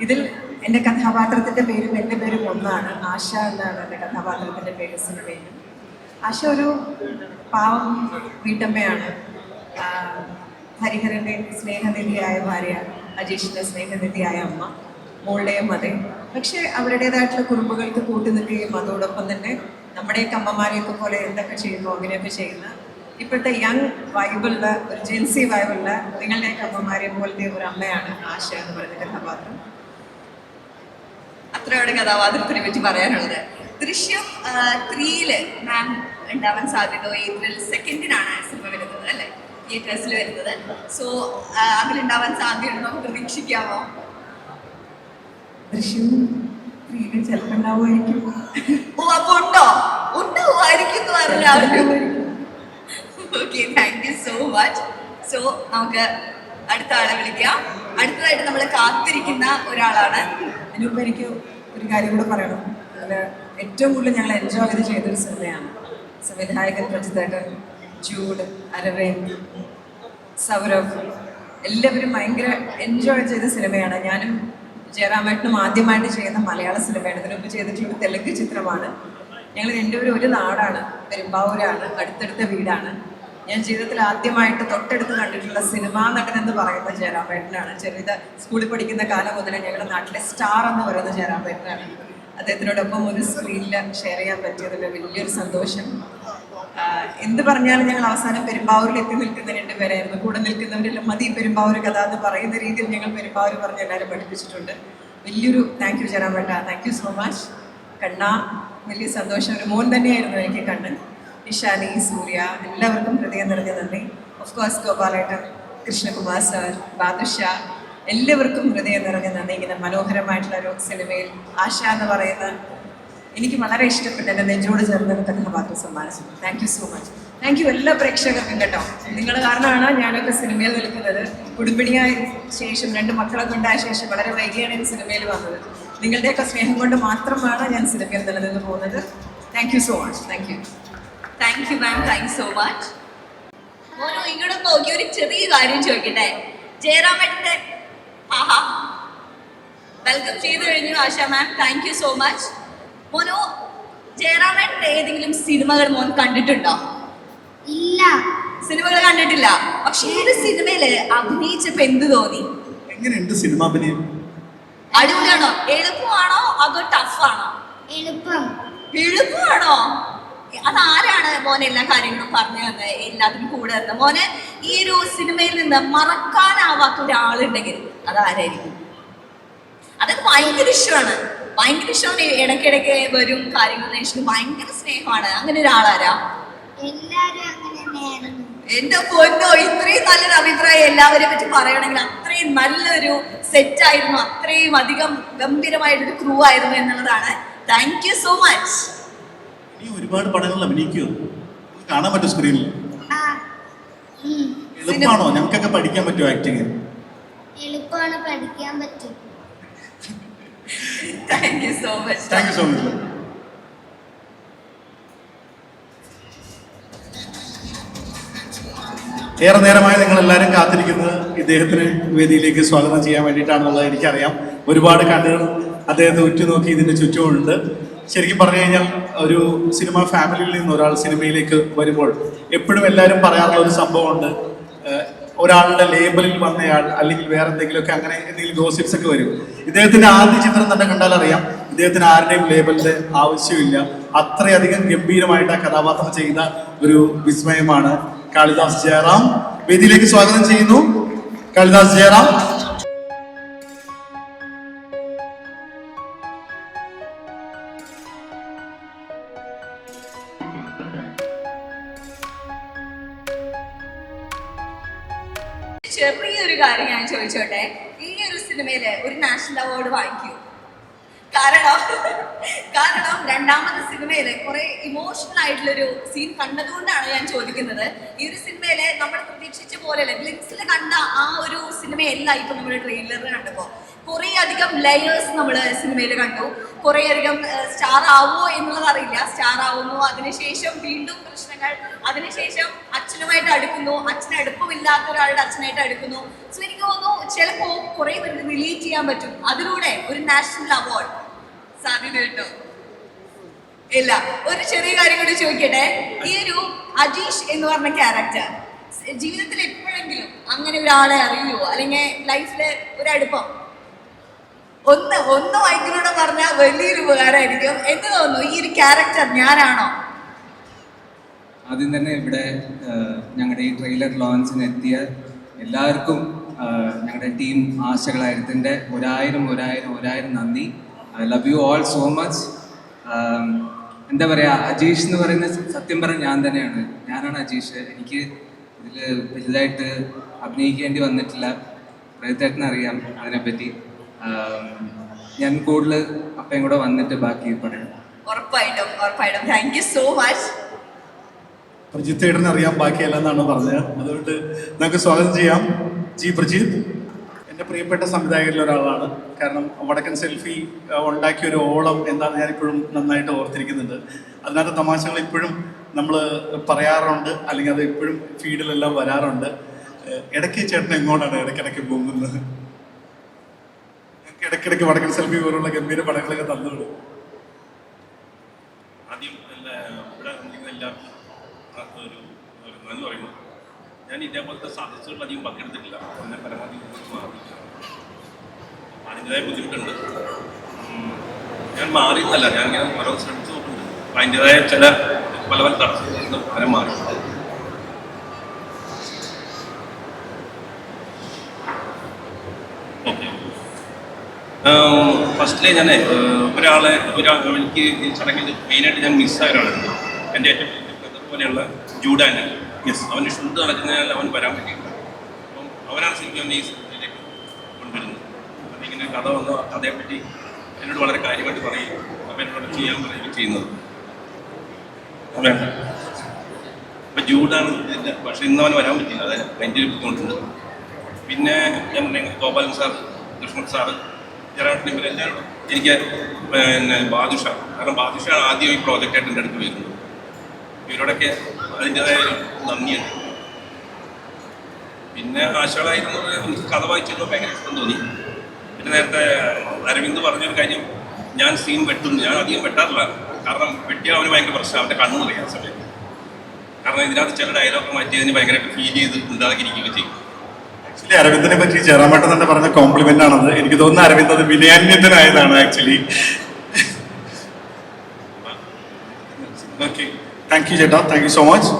ഇതിൽ എൻ്റെ കഥാപാത്രത്തിൻ്റെ പേരും എൻ്റെ പേരും ഒന്നാണ്. ആശ എന്നാണ് എൻ്റെ കഥാപാത്രത്തിൻ്റെ പേര് സിനിമയിൽ. ആശ ഒരു പാവം വീട്ടമ്മയാണ്. ഹരിഹരൻ്റെ സ്നേഹനിധിയായ ഭാര്യ, അജീഷിൻ്റെ സ്നേഹനിധിയായ അമ്മ, മോളുടെയും അതെ. പക്ഷേ അവരുടേതായിട്ടുള്ള കുറുമ്പുകൾക്ക് കൂട്ടി നിൽക്കുകയും അതോടൊപ്പം തന്നെ നമ്മുടെയൊക്കെ അമ്മമാരെയൊക്കെ പോലെ എന്തൊക്കെ ചെയ്യുന്നു അങ്ങനെയൊക്കെ ചെയ്യുന്ന ഇപ്പോഴത്തെ യങ് വൈബുള്ള, ഒരു ജെൻസി വൈബുള്ള നിങ്ങളുടെയൊക്കെ അമ്മമാരെ പോലത്തെ ഒരു അമ്മയാണ് ആശ എന്ന് പറയുന്ന കഥാപാത്രം. അത്രയോടെ കഥാപാത്രത്തിനെ പറ്റി പറയാനുള്ളത്. ദൃശ്യം 3 മാം ഉണ്ടാവാൻ സാധ്യത ഏപ്രിൽ 2 സിനിമ വരുന്നത് അല്ലെ, തിയേറ്റേഴ്സിൽ വരുന്നത്. സോ അതിലുണ്ടാവാൻ സാധ്യതയുണ്ടോ, നമുക്ക് പ്രതീക്ഷിക്കാമോ? ദൃശ്യം 3 ചിലപ്പോൾ ഉണ്ടാവുമായിരിക്കും. ഓ, അപ്പൊ ഉണ്ടാവുമായിരിക്കും എന്ന് പറഞ്ഞാൽ. Okay, thank you so much. So നമുക്ക് അടുത്ത ആളെ വിളിക്കാം. അടുത്തതായിട്ട് നമ്മൾ കാത്തിരിക്കുന്ന ഒരാളാണ്. അതിന് മുമ്പ് എനിക്ക് ഒരു കാര്യം കൂടെ പറയണം. അതിൽ ഏറ്റവും കൂടുതൽ ഞങ്ങൾ എൻജോയ് ചെയ്തൊരു സിനിമയാണ്. സംവിധായകൻ പ്രജിതേട്ടൻ, ജൂഡ്, അരവിന്ദ്, സൗരഭ്, എല്ലാവരും ഭയങ്കര എൻജോയ് ചെയ്ത സിനിമയാണ്. ഞാനും ജയറാമേട്ടനും ആദ്യമായിട്ട് ചെയ്യുന്ന മലയാള സിനിമയാണ്. ഇതിനു മുമ്പ് ചെയ്തിട്ടുള്ള തെലുങ്ക് ചിത്രമാണ്. ഞങ്ങൾ രണ്ടുപേരും ഒരു നാടാണ്, പെരുമ്പാവൂരാണ്, അടുത്തടുത്ത വീടാണ്. ഞാൻ ജീവിതത്തിൽ ആദ്യമായിട്ട് തൊട്ടടുത്ത് കണ്ടിട്ടുള്ള സിനിമാ നടൻ എന്ന് പറയുന്ന ജയറാമേട്ടനാണ്. ചെറിയ സ്കൂളിൽ പഠിക്കുന്ന കാലം മുതലേ ഞങ്ങളുടെ നാട്ടിലെ സ്റ്റാർ എന്ന് പറയുന്ന ജയറാമേട്ടനാണ്. അദ്ദേഹത്തിനോടൊപ്പം ഒരു സ്ക്രീനിൽ ഷെയർ ചെയ്യാൻ പറ്റിയതിൽ വലിയൊരു സന്തോഷം. എന്ത് പറഞ്ഞാലും ഞങ്ങൾ അവസാനം പെരുമ്പാവൂരിൽ എത്തി നിൽക്കുന്ന രണ്ടുപേരായിരുന്നു. കൂടെ നിൽക്കുന്നവരെല്ലാം മതി പെരുമ്പാവൂർ കഥ എന്ന് പറയുന്ന രീതിയിൽ ഞങ്ങൾ പെരുമ്പാവൂർ പറഞ്ഞ് എല്ലാവരും പഠിപ്പിച്ചിട്ടുണ്ട്. വലിയൊരു താങ്ക് യു ജയറാമേട്ട, താങ്ക് യു സോ മച്ച്. കണ്ണ, വലിയ സന്തോഷം. ഒരു മോൻ തന്നെയായിരുന്നു എനിക്ക് കണ്ണൻ. ഇഷാനി, സൂര്യ, എല്ലാവർക്കും ഹൃദയം നിറഞ്ഞ നന്ദി. ഓഫ് കോഴ്സ് ഗോപാലേട്ടൻ, കൃഷ്ണകുമാർ സാർ, ബാദുഷ, എല്ലാവർക്കും ഹൃദയം നിറഞ്ഞ നന്ദി. ഇങ്ങനെ മനോഹരമായിട്ടുള്ള ഒരു സിനിമയിൽ ആശ എന്ന് പറയുന്ന എനിക്ക് വളരെ ഇഷ്ടപ്പെട്ട എൻ്റെ നെഞ്ചോട് ചേർന്ന കഥാപാത്രം സമ്മാനിച്ചു. Thank you so much. Thank U എല്ലാ പ്രേക്ഷകർക്കും കേട്ടോ. നിങ്ങൾ കാരണമാണ് ഞാനൊക്കെ സിനിമയിൽ നിൽക്കുന്നത്. കുടുംബിനിയായ ശേഷം 2 മക്കളെ കൊണ്ടായ ശേഷം വളരെ വൈകിയാണ് ഈ സിനിമയിൽ വന്നത്. നിങ്ങളുടെയൊക്കെ സ്നേഹം കൊണ്ട് മാത്രമാണ് ഞാൻ സിനിമയിൽ നിലനിന്ന് പോകുന്നത്. Thank you so much. Thank you. Thank you ma'am, thank you so much. മോനു ഇങ്ങോട്ട് നോക്കി ഒരു ചെറിയ കാര്യം ചോദിക്കട്ടെ. ജയറാമേട്ടന്റെ വെൽക്കം ചെയ്തു കഴിഞ്ഞു ആശ മാം, താങ്ക് യു സോ മച്ച്. മോനു, ജയറാമേട്ടന്റെ ഏതെങ്കിലും സിനിമകൾ മോൻ കണ്ടിട്ടുണ്ടോ? ഇല്ല. സിനിമകൾ കണ്ടിട്ടില്ല. പക്ഷെ ഏത് സിനിമയില് അഭിനയിച്ചപ്പോ എന്ത് തോന്നി? എങ്ങനെയുണ്ട് സിനിമാഭിനയം? അടിപൊളിയാണോ? എളുപ്പമാണോ അതോ ടഫാണോ? എളുപ്പം. എളുപ്പമാണോ? അതാരാണ് മോനെ എല്ലാ കാര്യങ്ങളും പറഞ്ഞു തന്നെ എല്ലാത്തിനും കൂടെ തന്നെ? മോനെ ഈ ഒരു സിനിമയിൽ നിന്ന് മറക്കാനാവാത്ത ഒരാളുണ്ടെങ്കിൽ അതാരായിരിക്കും? അതായത് ഭയങ്കര ഇഷ്ടമാണ്, ഭയങ്കര ഇഷ്ടമാണ്, ഇടയ്ക്കിടയ്ക്ക് വരും കാര്യങ്ങൾ അന്വേഷിക്കും, ഭയങ്കര സ്നേഹമാണ്. അങ്ങനെ ഒരാളാരാ? എല്ലാരും അങ്ങനെ തന്നെയായിരുന്നു. എന്റെ പൊന്നോ, ഇത്രയും നല്ലൊരു അഭിപ്രായം എല്ലാവരെ പറ്റി പറയണമെങ്കിൽ അത്രയും നല്ലൊരു സെറ്റ് ആയിരുന്നു, അത്രയും അധികം ഗംഭീരമായിട്ടൊരു ക്രൂ ആയിരുന്നു എന്നുള്ളതാണ്. Thank you so much. നീ ഒരുപാട് പടങ്ങളിൽ അഭിനയിക്കുമോ? കാണാൻ പറ്റും സ്ക്രീനിൽ? ആ. എളുപ്പമാണോ? ഞങ്ങൾക്കൊക്കെ പഠിക്കാൻ പറ്റുമോ ആക്ടിങ്? എളുപ്പമാണ്, പഠിക്കാൻ പറ്റും. Thank you so much. Thank you so much. ഏറെ നേരമായി നിങ്ങൾ എല്ലാവരും കാത്തിരിക്കുന്നത് ഇദ്ദേഹത്തിന് വേദിയിലേക്ക് സ്വാഗതം ചെയ്യാൻ വേണ്ടിയിട്ടാണെന്നുള്ളത് എനിക്കറിയാം. ഒരുപാട് കണ്ണുകൾ അദ്ദേഹത്തെ ഉറ്റുനോക്കി ഇതിൻ്റെ ചുറ്റുമുണ്ട്. ശരിക്കും പറഞ്ഞു കഴിഞ്ഞാൽ ഒരു സിനിമ ഫാമിലിയിൽ നിന്ന് ഒരാൾ സിനിമയിലേക്ക് വരുമ്പോൾ എപ്പോഴും എല്ലാവരും പറയാറുള്ള ഒരു സംഭവമുണ്ട്, ഒരാളുടെ ലേബലിൽ വന്നയാൾ അല്ലെങ്കിൽ വേറെ എന്തെങ്കിലുമൊക്കെ അങ്ങനെ എന്തെങ്കിലും ഗോസിപ്സ് ഒക്കെ വരും. ഇദ്ദേഹത്തിന്റെ ആദ്യ ചിത്രം തന്നെ കണ്ടാൽ അറിയാം, ഇദ്ദേഹത്തിന് ആരുടെയും ലേബലിന്റെ ആവശ്യമില്ല. അത്രയധികം ഗംഭീരമായിട്ട് ആ കഥാപാത്രം ചെയ്ത ഒരു വിസ്മയമാണ് കാളിദാസ് ജയറാം. വേദിയിലേക്ക് സ്വാഗതം ചെയ്യുന്നു കാളിദാസ് ജയറാം. ചെറിയൊരു കാര്യം ഞാൻ ചോദിച്ചോട്ടെ, ഈ ഒരു സിനിമയില് ഒരു നാഷണൽ അവാർഡ് വാങ്ങിക്കൂ? കാരണം രണ്ടാമത്തെ സിനിമയില് കുറെ ഇമോഷണൽ ആയിട്ടുള്ളൊരു സീൻ കണ്ടതുകൊണ്ടാണ് ഞാൻ ചോദിക്കുന്നത്. ഈ ഒരു സിനിമയില് നമ്മൾ പ്രതീക്ഷിച്ച പോലെ ഗ്ലിംസിൽ കണ്ട ആ ഒരു സിനിമയല്ല ഇപ്പൊ നമ്മുടെ ട്രെയിലറിൽ കണ്ടപ്പോ. കുറെ അധികം ലെയേഴ്സ് നമ്മൾ സിനിമയിൽ കണ്ടു. കുറെ അധികം സ്റ്റാർ ആവുമോ എന്നുള്ളത് അറിയില്ല. സ്റ്റാർ ആവുന്നു, അതിനുശേഷം വീണ്ടും പ്രശ്നങ്ങൾ, അതിനുശേഷം അച്ഛനുമായിട്ട് അടുക്കുന്നു, അച്ഛന് അടുപ്പമില്ലാത്ത ഒരാളുടെ അച്ഛനായിട്ട് അടുക്കുന്നു. സോ എനിക്ക് തോന്നുന്നു ചിലപ്പോ കുറെ പേർക്ക് റിലേറ്റ് ചെയ്യാൻ പറ്റും. അതിലൂടെ ഒരു നാഷണൽ അവാർഡ് സാധ്യത കിട്ടും. ഇല്ല, ഒരു ചെറിയ കാര്യം കൂടി ചോദിക്കട്ടെ. ഈ ഒരു അജീഷ് എന്ന് പറഞ്ഞ ക്യാരക്ടർ ജീവിതത്തിൽ എപ്പോഴെങ്കിലും അങ്ങനെ ഒരാളെ അറിയുമോ? അല്ലെങ്കിൽ ലൈഫില് ഒരു അടുപ്പം ഒന്ന് മൈക്കിലൂടെ പറഞ്ഞാൽ വലിയൊരു ഉപകാരമായിരിക്കും. എന്ത് തോന്നുന്നു, ഈ ഒരു ക്യാരക്ടർ ഞാനാണോ? ആദ്യം തന്നെ ഇവിടെ ഞങ്ങളുടെ ഈ ട്രെയിലർ ലോഞ്ചിന് എത്തിയ എല്ലാവർക്കും ഞങ്ങളുടെ ടീം ആശകളായിരത്തിൻ്റെ 1000 നന്ദി. I love you all so much. എന്താ പറയുക, അജീഷ് എന്ന് പറയുന്ന സത്യം പറഞ്ഞാൽ ഞാനാണ് അജീഷ്. എനിക്ക് ഇതിൽ വലുതായിട്ട് അഭിനയിക്കേണ്ടി വന്നിട്ടില്ല. പ്രേതേട്ടനറിയാം അതിനെപ്പറ്റി. ഞാൻ കൂടുതൽ അപ്പയും കൂടെ വന്നിട്ട് ബാക്കി പറയാം. ഉറപ്പായിട്ടും. Thank you so much. പ്രജിത്തേട്ടന് അറിയാം ബാക്കിയല്ല എന്നാണ് പറഞ്ഞത്. അതുകൊണ്ട് നമുക്ക് സ്വാഗതം ചെയ്യാം ജി പ്രജിത്ത്. എൻ്റെ പ്രിയപ്പെട്ട സംവിധായകരിൽ ഒരാളാണ്. കാരണം വടക്കൻ സെൽഫി ഉണ്ടാക്കിയ ഒരു ഓളം എന്താണെന്ന് ഞാനിപ്പോഴും നന്നായിട്ട് ഓർത്തിരിക്കുന്നുണ്ട്. അതിനകത്ത് തമാശകൾ ഇപ്പോഴും നമ്മൾ പറയാറുണ്ട്, അല്ലെങ്കിൽ അത് ഇപ്പോഴും ഫീഡിലെല്ലാം വരാറുണ്ട്. ഇടയ്ക്ക് ചേട്ടൻ എങ്ങോട്ടാണ് ഇടയ്ക്കിടയ്ക്ക് പൊങ്ങുന്നത്? ഇടയ്ക്കിടയ്ക്ക് വടക്കൻ സെൽഫി പോലുള്ള ഗംഭീര പടങ്ങളൊക്കെ തന്നുള്ളൂ. ആദ്യം ഇവിടെ എല്ലാവർക്കും ഒരു എന്ന് പറയുന്നത് ഞാൻ ഇതേപോലത്തെ സദസ്സുകളിൽ അധികം പങ്കെടുത്തിട്ടില്ല. എന്നെ പരമാവധി അതിൻ്റെതായ ബുദ്ധിമുട്ടുണ്ട്. ഞാൻ മാറിയെന്നല്ല, ഞാൻ ഇങ്ങനെ ഓരോ ശ്രമിച്ചു നോക്കുന്നുണ്ട്. അപ്പം അതിൻ്റെതായ ചില പല പല തടസ്സങ്ങളിൽ നിന്ന് ഫലം മാറി. ഓക്കെ, ഫസ്റ്റിലെ ഞാൻ എനിക്ക് ഈ ചടങ്ങിൽ മെയിനായിട്ട് ഞാൻ മിസ്സായ ഒരാളുണ്ട്. എൻ്റെ ഏറ്റവും ബ്രദർ പോലെയുള്ള ജൂഡാൻ്റെ. യെസ്, അവൻ്റെ ഷൂട്ട് നടക്കുന്നതിനാൽ അവൻ വരാൻ പറ്റിയില്ല. അപ്പം അവനാണ് ശരിക്കും അവൻ്റെ ഈ സ്ഥലത്തിലേക്ക് കൊണ്ടുവരുന്നത്. അപ്പം ഇങ്ങനെ കഥ വന്നു, കഥയെപ്പറ്റി എന്നോട് വളരെ കാര്യമായിട്ട് പറയും. അപ്പം എന്നോട് ചെയ്യാൻ പറയുകയും ചെയ്യുന്നത് വേണ്ട. അപ്പം ജൂഡാണ് ഇതിൻ്റെ, പക്ഷേ ഇന്ന് അവൻ വരാൻ പറ്റില്ല. അത് അതിൻ്റെ ഒരു ബുദ്ധിമുട്ടുണ്ട്. പിന്നെ ഞാൻ ഗോപാലൻ സാർ, കൃഷ്ണൻ സാറ്, ജെറാട്ടിന് ഇവരെല്ലാവരും എനിക്ക് പിന്നെ ബാദുഷ, കാരണം ബാദുഷയാണ് ആദ്യം ഈ പ്രോജക്റ്റായിട്ട് എൻ്റെ അടുത്ത് വരുന്നത്. ഇവരോടൊക്കെ അതിൻ്റെതായ നന്ദിയുണ്ട്. പിന്നെ ആശകളായിരുന്നു, എനിക്ക് കഥ വായിച്ചപ്പോൾ ഭയങ്കര ഇഷ്ടം തോന്നി. പിന്നെ നേരത്തെ അരവിന്ദ് പറഞ്ഞൊരു കാര്യം, ഞാൻ സീൻ വെട്ടുന്നു. ഞാൻ അധികം വെട്ടാറില്ല, കാരണം വെട്ടിയാൽ അവന് ഭയങ്കര പ്രശ്നം, അവൻ്റെ കണ്ണ് നിറയാൻ സമയത്ത്. കാരണം ഇതിനകത്ത് ചില ഡയലോഗ് മാറ്റിയതിന് ഭയങ്കരമായിട്ട് ഫീൽ ചെയ്ത് ഉണ്ടാക്കിയിരിക്കുകയൊക്കെ ചെയ്യും. ആക്ച്വലി അരവിന്ദിനെ പറ്റി ജയറാമേട്ടൻ തന്നെ പറഞ്ഞ കോംപ്ലിമെന്റ് ആണത്. എനിക്ക് തോന്നുന്നു അരവിന്ദ് അത് വിനയാന്യതനായതാണ് ആക്ച്വലി. ഓക്കെ, താങ്ക് യു ചേട്ടാ, താങ്ക് യു സോ മച്ച്.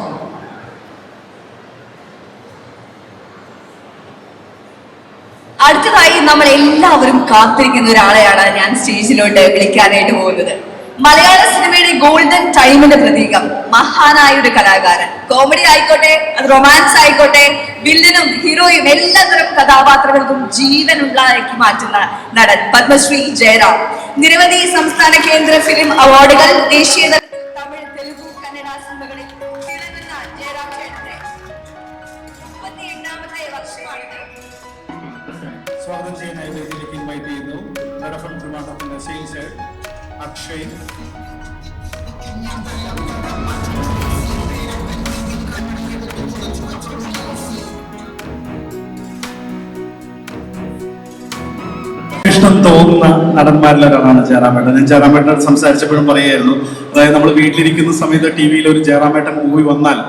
അടുത്തതായി നമ്മൾ എല്ലാവരും കാത്തിരിക്കുന്ന ഒരാളെയാണ് ഞാൻ സ്റ്റേജിലോട്ട് വിളിക്കാനായിട്ട് പോകുന്നത്. മലയാള സിനിമയുടെ ഗോൾഡൻ ടൈമിന്റെ പ്രതീകം, മഹാനായ ഒരു കലാകാരൻ. കോമഡി ആയിക്കോട്ടെ, അത് റൊമാൻസ് ആയിക്കോട്ടെ, വില്ലനും ഹീറോയും എല്ലാത്തരം കഥാപാത്രങ്ങൾക്കും ജീവനുള്ളതാക്കി മാറ്റുന്ന നടൻ പത്മശ്രീ ജയറാം. നിരവധി സംസ്ഥാന കേന്ദ്ര ഫിലിം അവാർഡുകൾ, ദേശീയ തലത്തിൽ തമിഴ്, തെലുഗു, കന്നഡ സിനിമകളിൽ തിളങ്ങുന്ന ജയറാം ചേട്ടന്റെ 38ാമത്തെ വർഷമാണിത്. സ്വാഗതം ചെയ്യാനായി വേദിയിലേക്ക് ഇൻവൈറ്റ് ചെയ്യുന്നു വടഫൺ ട്രിവാൻഡ്രത്തിന്റെ സെയിൽസ് ഹെഡ് അക്ഷയ്. ഇഷ്ടം തോന്നുന്ന നടന്മാരിൽ ഒരാളാണ് ജയറാമേട്ടൻ. ഞാൻ ജയറാമേട്ടൻ സംസാരിച്ചപ്പോഴും പറയായിരുന്നു, അതായത് നമ്മൾ വീട്ടിലിരിക്കുന്ന സമയത്ത് ടി വിയിൽ ഒരു ജയറാമേട്ടൻ മൂവി വന്നാൽ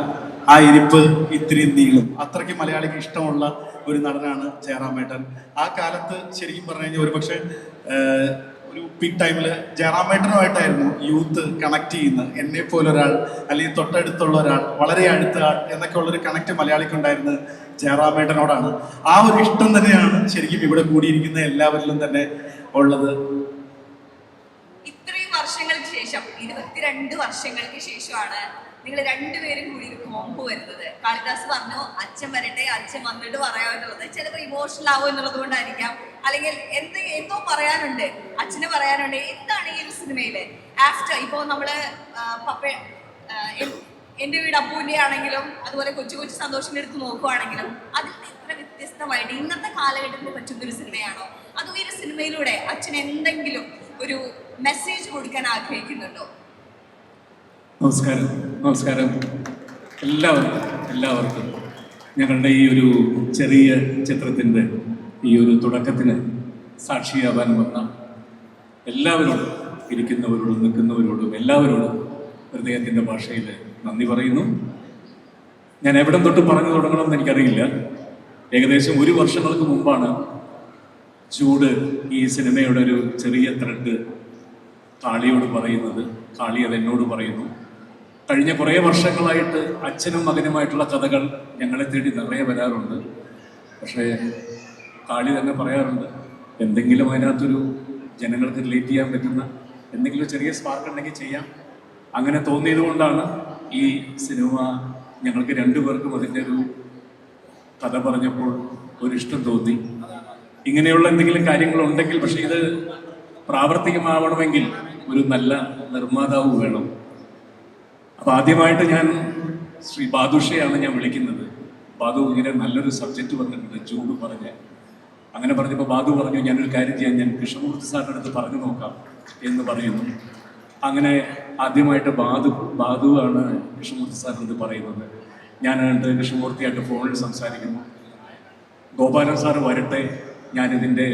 ആ ഇരിപ്പ് ഇത്തിരി നീളും. അത്രയ്ക്ക് മലയാളിക്ക് ഇഷ്ടമുള്ള ഒരു നടനാണ് ജയറാമേട്ടൻ. ആ കാലത്ത് ശരിക്കും പറഞ്ഞു കഴിഞ്ഞാൽ ഒരുപക്ഷെ ഒരു പീക്ക് ടൈമിൽ ജയറാമേട്ടനുമായിട്ടായിരുന്നു യൂത്ത് കണക്ട് ചെയ്യുന്നത്. എന്നെ പോലെ ഒരാൾ, അല്ലെങ്കിൽ തൊട്ടടുത്തുള്ള ഒരാൾ, വളരെ അടുത്ത ആൾ എന്നൊക്കെ ഉള്ളൊരു കണക്ട് മലയാളിക്ക് ഉണ്ടായിരുന്നത് ജയറാമേട്ടനോടാണ്. ആ ഒരു ഇഷ്ടം തന്നെയാണ് ശരിക്കും ഇവിടെ കൂടിയിരിക്കുന്ന എല്ലാവരിലും തന്നെ ഉള്ളത്. ഇത്രയും വർഷങ്ങൾക്ക് ശേഷം, 22 വർഷങ്ങൾക്ക് ശേഷമാണ് നിങ്ങൾ രണ്ടുപേരും കൂടി ഒരു കോംബോ വരുന്നത്. കാളിദാസ് പറഞ്ഞു അച്ഛൻ വരട്ടെ, അച്ഛൻ വന്നിട്ട് പറയാനുള്ളത്. ചിലപ്പോൾ ഇമോഷണൽ ആവും എന്നുള്ളത് കൊണ്ടായിരിക്കാം, അല്ലെങ്കിൽ എന്തോ പറയാനുണ്ട്, അച്ഛന് പറയാനുണ്ട്. എന്താണ് ഈ ഒരു സിനിമയില് ആഫ്റ്റർ ഇപ്പോൾ നമ്മള് എൻ്റെ വീട് അപ്പൂൻ്റെ ആണെങ്കിലും അതുപോലെ കൊച്ചു കൊച്ചു സന്തോഷിന്റെ അടുത്ത് നോക്കുവാണെങ്കിലും അതിൽ എത്ര വ്യത്യസ്തമായിട്ട് ഇന്നത്തെ കാലഘട്ടത്തിൽ പറ്റുന്നൊരു സിനിമയാണോ, അതോ ഈ ഒരു സിനിമയിലൂടെ അച്ഛൻ എന്തെങ്കിലും ഒരു മെസ്സേജ് കൊടുക്കാൻ ആഗ്രഹിക്കുന്നുണ്ടോ? നമസ്കാരം എല്ലാവർക്കും ഞങ്ങളുടെ ഈ ഒരു ചെറിയ ചിത്രത്തിൻ്റെ ഈ ഒരു തുടക്കത്തിന് സാക്ഷിയാവാൻ വന്ന എല്ലാവരോടും, ഇരിക്കുന്നവരോടും നിൽക്കുന്നവരോടും എല്ലാവരോടും ഹൃദയത്തിൻ്റെ ഭാഷയിൽ നന്ദി പറയുന്നു. ഞാൻ എവിടം തൊട്ട് പറഞ്ഞു തുടങ്ങണമെന്ന് എനിക്കറിയില്ല. ഏകദേശം 1 വർഷങ്ങൾക്ക് മുമ്പാണ് ചൂട് ഈ സിനിമയുടെ ഒരു ചെറിയ ത്രെഡ് കാളിയോട് പറയുന്നത്. കാളി അത് എന്നോട് പറയുന്നു. കഴിഞ്ഞ കുറേ വർഷങ്ങളായിട്ട് അച്ഛനും മകനുമായിട്ടുള്ള കഥകൾ ഞങ്ങളെ തേടി നിറയെ വരാറുണ്ട്. പക്ഷേ കാളി തന്നെ പറയാറുണ്ട്, എന്തെങ്കിലും അതിനകത്തൊരു ജനങ്ങൾക്ക് റിലേറ്റ് ചെയ്യാൻ പറ്റുന്ന എന്തെങ്കിലും ചെറിയ സ്പാർക്ക് ഉണ്ടെങ്കിൽ ചെയ്യാം. അങ്ങനെ തോന്നിയത് കൊണ്ടാണ് ഈ സിനിമ ഞങ്ങൾക്ക് 2 പേർക്കും അതിൻ്റെ ഒരു കഥ പറഞ്ഞപ്പോൾ ഒരിഷ്ടം തോന്നി. ഇങ്ങനെയുള്ള എന്തെങ്കിലും കാര്യങ്ങളുണ്ടെങ്കിൽ, പക്ഷേ ഇത് പ്രാവർത്തികമാവണമെങ്കിൽ ഒരു നല്ല നിർമ്മാതാവ് വേണം. അപ്പോൾ ആദ്യമായിട്ട് ഞാൻ ശ്രീ ബാദുഷയാണ് ഞാൻ വിളിക്കുന്നത്. ബാദു ഇങ്ങനെ നല്ലൊരു സബ്ജക്റ്റ് വന്നിട്ടുണ്ട്, ചൂട് പറഞ്ഞ്. അങ്ങനെ പറഞ്ഞപ്പോൾ ബാദു പറഞ്ഞു, ഞാനൊരു കാര്യം ചെയ്യാൻ, ഞാൻ കൃഷ്ണമൂർത്തി സാറിൻ്റെ അടുത്ത് പറഞ്ഞു നോക്കാം എന്ന് പറയുന്നു. അങ്ങനെ ആദ്യമായിട്ട് ബാദു ആണ് കൃഷ്ണമൂർത്തി സാറിൻ്റെ അടുത്ത് പറയുന്നത്. ഞാൻ കൃഷ്ണമൂർത്തിയായിട്ട് ഫോണിൽ സംസാരിക്കുന്നു. ഗോപാലൻ സാറ് വരട്ടെ, ഞാനിതിൻ്റെ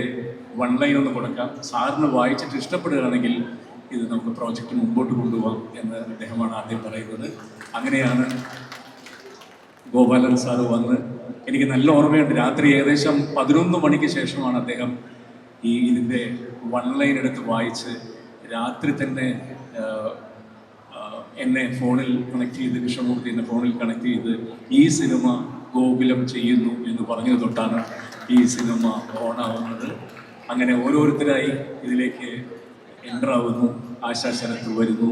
1 ലൈൻ ഒന്ന് കൊടുക്കാം, സാറിന് വായിച്ചിട്ട് ഇഷ്ടപ്പെടുകയാണെങ്കിൽ ഇത് നമുക്ക് പ്രോജക്റ്റ് മുമ്പോട്ട് കൊണ്ടുപോകാം എന്ന് അദ്ദേഹമാണ് ആദ്യം പറയുന്നത്. അങ്ങനെയാണ് ഗോപാലൻ സാറ് വന്ന് എനിക്ക് നല്ല ഓർമ്മയുണ്ട്. രാത്രി ഏകദേശം 11 മണിക്ക് ശേഷമാണ് അദ്ദേഹം ഇതിൻ്റെ വൺ ലൈൻ എടുത്ത് വായിച്ച് രാത്രി തന്നെ എന്നെ ഫോണിൽ കണക്ട് ചെയ്ത്, കൃഷ്ണമൂർത്തി എന്നെ ഫോണിൽ കണക്ട് ചെയ്ത് ഈ സിനിമ ഗോകുലം ചെയ്യുന്നു എന്ന് പറഞ്ഞത് തൊട്ടാണ് ഈ സിനിമ ഓണാവുന്നത്. അങ്ങനെ ഓരോരുത്തരായി ഇതിലേക്ക് എൻ്റർ ആവുന്നു. ആശാ ശരത്ത് വരുന്നു,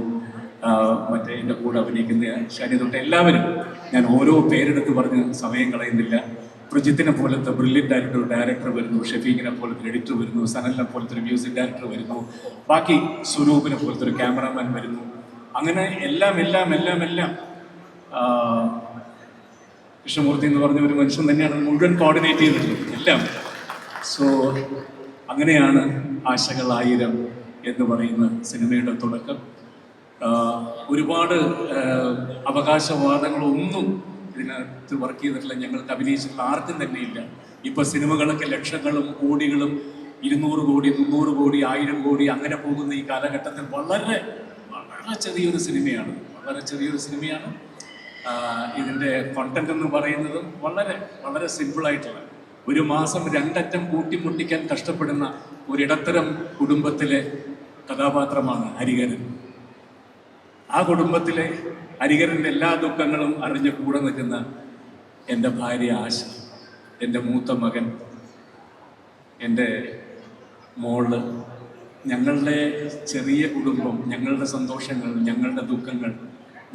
മറ്റേ എൻ്റെ കൂടെ അഭിനയിക്കുന്ന ശനി തൊട്ട് എല്ലാവരും. ഞാൻ ഓരോ പേരെടുത്ത് പറഞ്ഞ് സമയം കളയുന്നില്ല. പ്രജിത്തിനെ പോലത്തെ ബ്രില്യൻ്റ് ആയിട്ടൊരു ഡയറക്ടർ വരുന്നു, ഷെഫീഖിനെ പോലത്തെ എഡിറ്റർ വരുന്നു, സനലിനെ പോലത്തെ ഒരു മ്യൂസിക് ഡയറക്ടർ വരുന്നു, ബാക്കി സ്വരൂപിനെ പോലത്തെ ഒരു ക്യാമറാമാൻ വരുന്നു. അങ്ങനെ എല്ലാം കൃഷ്ണമൂർത്തി എന്ന് പറഞ്ഞ ഒരു മനുഷ്യൻ തന്നെയാണ് മുഴുവൻ കോർഡിനേറ്റ് ചെയ്തിട്ടുള്ളത് എല്ലാം. സോ അങ്ങനെയാണ് ആശകൾ 1000 എന്ന് പറയുന്ന സിനിമയുടെ തുടക്കം. ഒരുപാട് അവകാശവാദങ്ങളൊന്നും ഇതിനകത്ത് വർക്ക് ചെയ്തിട്ടില്ല, ഞങ്ങൾക്ക് അഭിനയിച്ചിട്ടുള്ള ആർക്കും തന്നെയില്ല. ഇപ്പൊ സിനിമകളൊക്കെ ലക്ഷങ്ങളും കോടികളും 200 കോടി 300 കോടി 1000 കോടി അങ്ങനെ പോകുന്ന ഈ കാലഘട്ടത്തിൽ വളരെ ചെറിയൊരു സിനിമയാണ്. ഇതിൻ്റെ കോണ്ടന്റ് എന്ന് പറയുന്നതും വളരെ സിമ്പിളായിട്ടുള്ള, ഒരു മാസം 2 അറ്റം കൂട്ടിമുട്ടിക്കാൻ കഷ്ടപ്പെടുന്ന ഒരിടത്തരം കുടുംബത്തിലെ കഥാപാത്രമാണ് ഹരിഹരൻ. ആ കുടുംബത്തിലെ ഹരിഹരൻ്റെ എല്ലാ ദുഃഖങ്ങളും അറിഞ്ഞ് കൂടെ നിൽക്കുന്ന എൻ്റെ ഭാര്യ ആശ, എൻ്റെ മൂത്ത മകൻ, എൻ്റെ മോള്, ഞങ്ങളുടെ ചെറിയ കുടുംബം, ഞങ്ങളുടെ സന്തോഷങ്ങൾ, ഞങ്ങളുടെ ദുഃഖങ്ങൾ,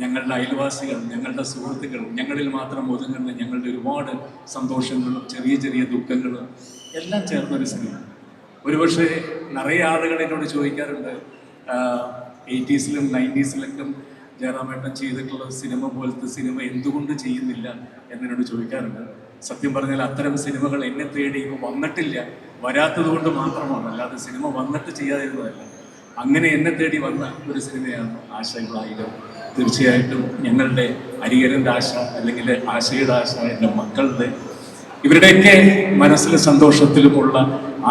ഞങ്ങളുടെ അയൽവാസികൾ, ഞങ്ങളുടെ സുഹൃത്തുക്കൾ, ഞങ്ങളിൽ മാത്രം ഒതുങ്ങുന്ന ഞങ്ങളുടെ ഒരുപാട് സന്തോഷങ്ങളും ചെറിയ ദുഃഖങ്ങളും എല്ലാം ചേർന്നൊരു സിനിമ. ഒരുപക്ഷെ നിറയെ ആളുകൾ എന്നോട് ചോദിക്കാറുണ്ട്, 80s-ലും 90s-ലൊക്കെ ജയറാമേട്ടൻ ചെയ്തിട്ടുള്ള സിനിമ പോലത്തെ സിനിമ എന്തുകൊണ്ട് ചെയ്യുന്നില്ല എന്നോട് ചോദിക്കാറുണ്ട്. സത്യം പറഞ്ഞാൽ അത്തരം സിനിമകൾ എന്നെ തേടി വന്നിട്ടില്ല, വരാത്തത് കൊണ്ട് മാത്രമാണ്, അല്ലാതെ സിനിമ വന്നിട്ട് ചെയ്യാതിരുന്നതല്ല. അങ്ങനെ എന്നെ തേടി വന്ന ഒരു സിനിമയാണ് ആശകൾ 1000. തീർച്ചയായിട്ടും ഞങ്ങളുടെ ഹരിഹരൻ്റെ ആശ, അല്ലെങ്കിൽ ആശയുടെ ആശ, എൻ്റെ മക്കളുടെ, ഇവരുടെയൊക്കെ മനസ്സിലെ സന്തോഷത്തിലുമുള്ള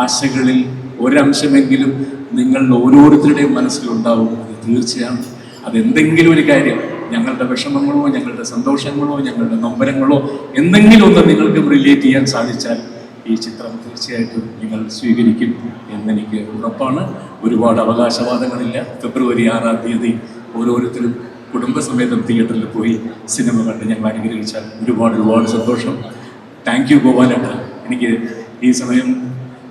ആശകളിൽ ഒരംശമെങ്കിലും നിങ്ങളുടെ ഓരോരുത്തരുടെയും മനസ്സിലുണ്ടാവും. അത് തീർച്ചയാണ്. അതെന്തെങ്കിലും ഒരു കാര്യം, ഞങ്ങളുടെ വിഷമങ്ങളോ ഞങ്ങളുടെ സന്തോഷങ്ങളോ ഞങ്ങളുടെ നൊമ്പരങ്ങളോ എന്തെങ്കിലും ഒന്ന് നിങ്ങൾക്ക് റിലേറ്റ് ചെയ്യാൻ സാധിച്ചാൽ ഈ ചിത്രം തീർച്ചയായിട്ടും നിങ്ങൾ സ്വീകരിക്കും എന്നെനിക്ക് ഉറപ്പാണ്. ഒരുപാട് അവകാശവാദങ്ങളില്ല. ഫെബ്രുവരി 6-ാം തീയതി ഓരോരുത്തരും കുടുംബസമേതം തിയേറ്ററിൽ പോയി സിനിമ കണ്ട് ഞങ്ങൾ അനുഗ്രഹിച്ചാൽ ഒരുപാട് സന്തോഷം. താങ്ക് യു ഗോപാലേട്ട. എനിക്ക് ഈ സമയം